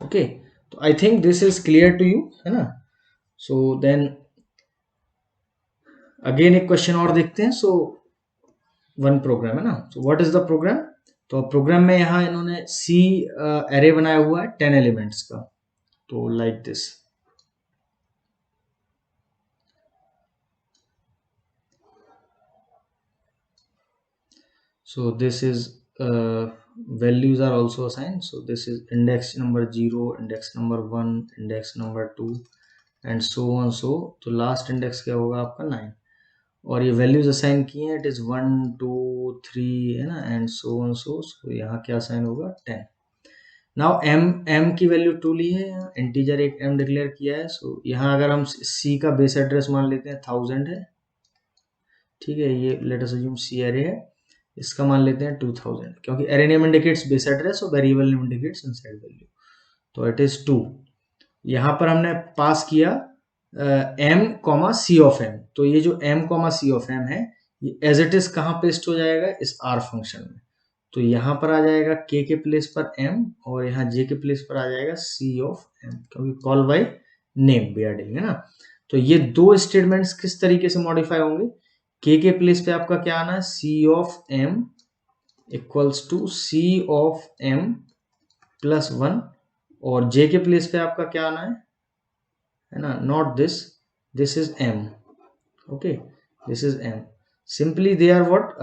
Okay, तो I think this is clear to you, है ना। So then again एक question और देखते हैं। So one program है ना, so what is the program, तो प्रोग्राम में यहाँ इन्होंने C एरे बनाया हुआ है 10 एलिमेंट्स का, तो like this, so this is values are also assigned, so this is index number 0, index number 1, index number 2 and so on, so तो लास्ट इंडेक्स क्या होगा आपका 9, और ये वैल्यूज असाइन किए हैं, इट इज 1 2 3, है ना, एंड सो ऑन, सो यहाँ क्या असाइन होगा 10। नाउ m की वैल्यू 2 ली है, यहाँ इंटीजर एक m डिक्लेयर किया है, सो यहाँ अगर हम c का बेस एड्रेस मान लेते हैं 1000 है, ठीक है, ये let us assume c array है, इसका मान लेते हैं 2000, क्योंकि array name indicates base address और variable name indicates inside value, तो इट इज 2। यहाँ पर हमने पास किया m comma c of m, तो ये जो m comma c of m है ये एज इट इज कहाँ पेस्ट हो जाएगा, इस r फंक्शन में, तो यहाँ पर आ जाएगा k के प्लेस पर m और यहाँ j के प्लेस पर आ जाएगा c ऑफ m, क्योंकि call by name we are doing, है ना। तो ये दो स्टेटमेंट्स किस तरीके से मॉडिफाई होंगे, k के प्लेस पे आपका क्या आना है, c of m equals to c of m plus 1, और j के प्लेस पे आपका क्या आना है ना, not this, this is m, okay, this is m, simply they are what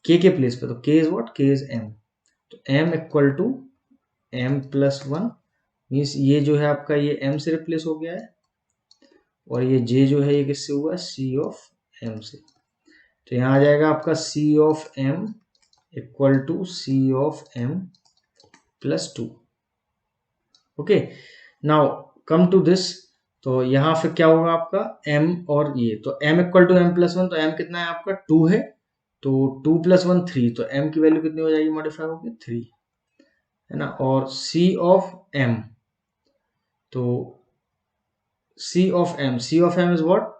K place पे, तो K is what, K is M, तो M equal to M plus one, means ये जो है आपका ये एम से रिप्लेस हो गया है, और ये जे जो है ये किससे हुआ, सी ऑफ एम से। तो यहाँ आ जाएगा आपका c of m equal to c of m plus two. Okay, now come to this, तो यहाँ फिर क्या होगा आपका m और ये, तो m equal to M plus one, तो m कितना है आपका 2 है, तो 2 प्लस वन 3, तो m की वैल्यू कितनी हो जाएगी, मॉडिफाई होगी 3, है ना। और c ऑफ m, तो c of m, c of m is what,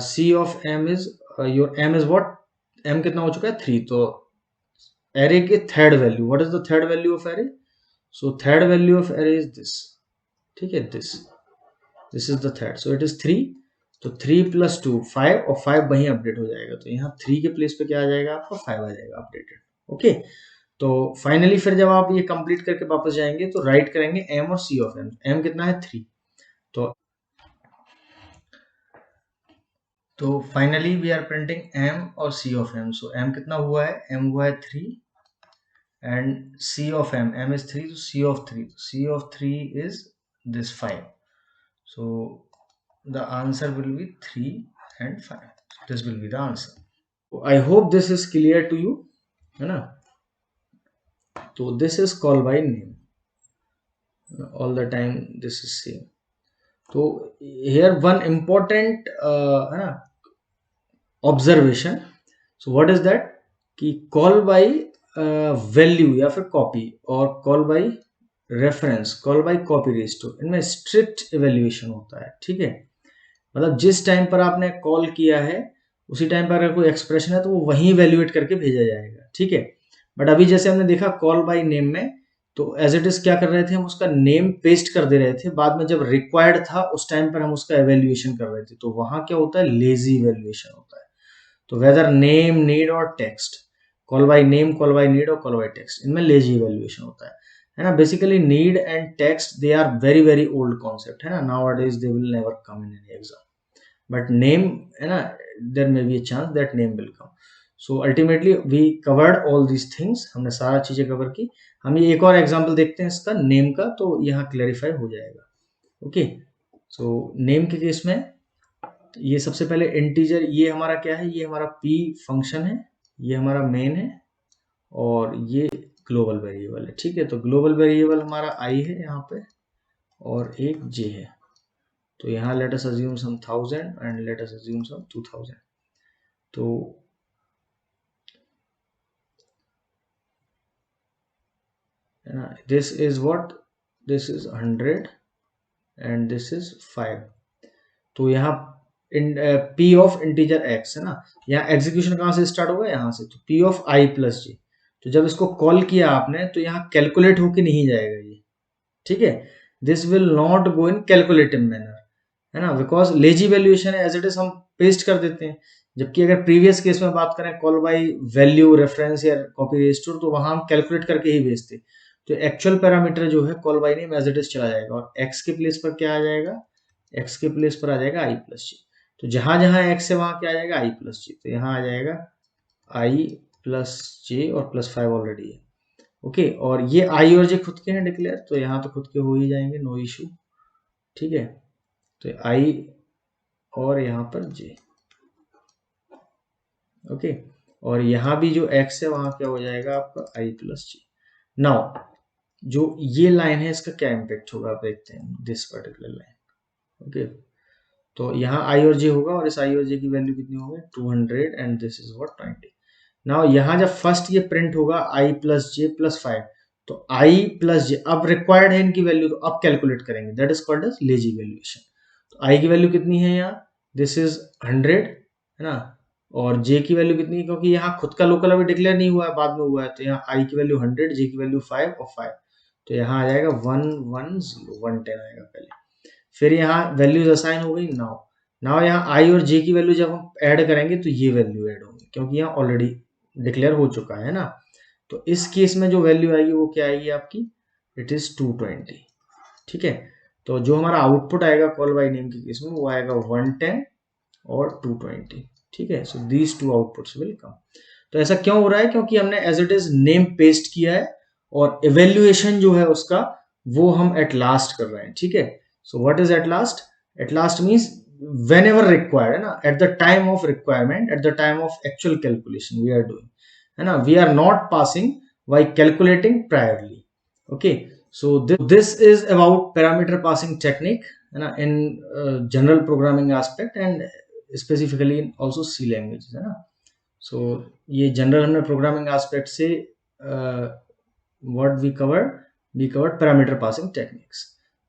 c of m is your m is what, m कितना हो चुका है 3, तो एरे के third value, what is the third value of array, so third value of array is this, ठीक है, this is the third, so it is 3, तो 3 plus 2 5, और 5 वहीं अपडेट हो जाएगा, तो यहाँ 3 के प्लेस पे क्या आ जाएगा आपका 5 आ जाएगा अपडेटेड। ओके, तो फाइनली फिर जब आप ये कंप्लीट करके वापस जाएंगे तो राइट करेंगे m और c ऑफ m, m कितना है 3, तो finally we are printing m और c ऑफ m, सो m कितना हुआ है, m हुआ है 3, and c of m is 3, so c of 3, c of 3 is this 5, so the answer will be 3 and 5, this will be the answer. I hope this is clear to you, है ना। तो this is call by name, all the time this is same. तो here one important है ना observation, so what is that कि call by value या फिर copy और call by reference, call by copy restore, इनमें स्ट्रिक्ट इवेल्युएशन होता है, ठीक है। मतलब जिस टाइम पर आपने कॉल किया है उसी टाइम पर अगर कोई एक्सप्रेशन है तो वो वहीं इवेल्युएट करके भेजा जाएगा, ठीक है। बट अभी जैसे हमने देखा कॉल बाय नेम में, तो एज इट इज क्या कर रहे थे, हम उसका नेम पेस्ट कर दे रहे थे, बाद में जब रिक्वायर्ड था उस टाइम पर हम उसका इवेल्युएशन कर रहे थे, तो वहां क्या होता है, लेजी इवेल्युएशन होता है। तो वेदर नेम, नीड और text, call by name, call by need और कॉल बाय टेक्स्ट, इनमें लेजी इवेल्युएशन होता है ना। Basically need and text they are very very old concept, है ना, nowadays they will never come in any exam, but name, है ना, there may be a chance that name will come. So ultimately we covered all these things, हमने सारा चीजें cover की। हम ये एक और एग्जाम्पल देखते हैं इसका नेम का, तो यहाँ क्लैरिफाई हो जाएगा। ओके, सो नेम के केस में ये सबसे पहले इंटीजर, ये हमारा क्या है, ये हमारा p फंक्शन है, ये हमारा मेन है, और ये ग्लोबल वेरिएबल है, ठीक है। तो ग्लोबल वेरिएबल हमारा i है यहाँ पे, और एक j है, तो यहाँ let us assume some 1000 and let us assume some 2000, तो है ना, this is what, this is 100 and this is 5, तो यहाँ p ऑफ इंटीजर x, है ना, यहाँ एग्जीक्यूशन कहाँ से स्टार्ट होगा, यहाँ से, तो p of i plus j, तो जब इसको कॉल किया आपने तो यहाँ कैलकुलेट होके नहीं जाएगा ये, ठीक है, this will not go in calculative manner, है ना, बिकॉज लेजी वैल्यूएशन है, एज इट इज हम पेस्ट कर देते हैं। जबकि अगर प्रीवियस केस में बात करें कॉल बाय वैल्यू, रेफरेंस या कॉपी रेस्टोर, तो वहां हम कैलकुलेट करके ही भेजते, तो एक्चुअल पैरामीटर जो है call by name as it is चला जाएगा, और x के प्लेस पर क्या आ जाएगा, x के प्लेस पर आ जाएगा i प्लस j, तो जहां जहां x है वहां क्या आ जाएगा i प्लस j, तो यहाँ आ जाएगा i प्लस j, और प्लस 5 ऑलरेडी है। ओके, और ये i और j खुद के हैं डिक्लेयर, तो यहाँ तो खुद के हो ही जाएंगे, नो इशू, ठीक है। तो i और यहाँ पर j, ओके, और यहाँ भी जो x है वहां क्या हो जाएगा आपका i प्लस j। नाउ जो ये लाइन है इसका क्या इम्पेक्ट होगा, आप देखते हैं दिस पर्टिकुलर लाइन, ओके, तो यहाँ i और j होगा, और इस i और j की वैल्यू कितनी होगी 200 and this is what 20। Now यहाँ जब फर्स्ट ये प्रिंट होगा i प्लस j प्लस 5, तो i प्लस j अब रिक्वायर्ड है इनकी वैल्यू, तो अब कैलकुलेट करेंगे, that is called as lazy valuation. तो i की वैल्यू कितनी है यहाँ, दिस इज 100, है ना, और j की वैल्यू कितनी है, क्योंकि यहाँ खुद का लोकल अभी डिक्लेयर नहीं हुआ है, बाद में हुआ है, तो यहाँ i की वैल्यू 100, j की वैल्यू 5 और 5, तो यहाँ आ जाएगा 110 आएगा पहले, फिर यहाँ वैल्यूज असाइन हो गई। नाउ नाउ यहाँ i और j की वैल्यू जब हम ऐड करेंगे तो ये वैल्यू ऐड होगी, क्योंकि यहाँ ऑलरेडी डिक्लेयर हो चुका है ना। तो इस केस में जो वैल्यू आएगी वो क्या आएगी आपकी, इट इज 220, ठीक है। तो जो हमारा आउटपुट आएगा कॉल बाय नेम के केस में वो आएगा 110 और 220, ठीक है। So these two outputs will come. तो ऐसा क्यों हो रहा है? क्योंकि हमने as it is name paste किया है और इवेल्युएशन जो है उसका वो हम एट लास्ट कर रहे हैं, ठीक है। So what is at last? At last means whenever required, है ना, at the time of requirement, at the time of actual calculation we are doing, है ना, we are not passing by calculating priorly. Okay, so this is about parameter passing technique, है ना, in general programming aspect and specifically in also C languages, है ना। so ये general हमने programming aspect से what we covered parameter passing techniques.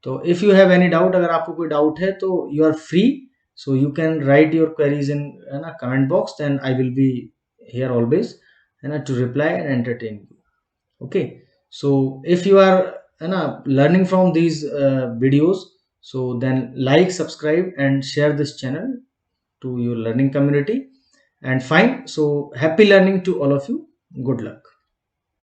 तो if you have any doubt, अगर आपको कोई doubt है तो you are free, so you can write your queries in, है ना, comment box, then I will be here always, है ना, to reply and entertain you. Okay, so if you are, है ना, learning from these videos, so then like, subscribe and share this channel to your learning community, and fine, so happy learning to all of you. Good luck.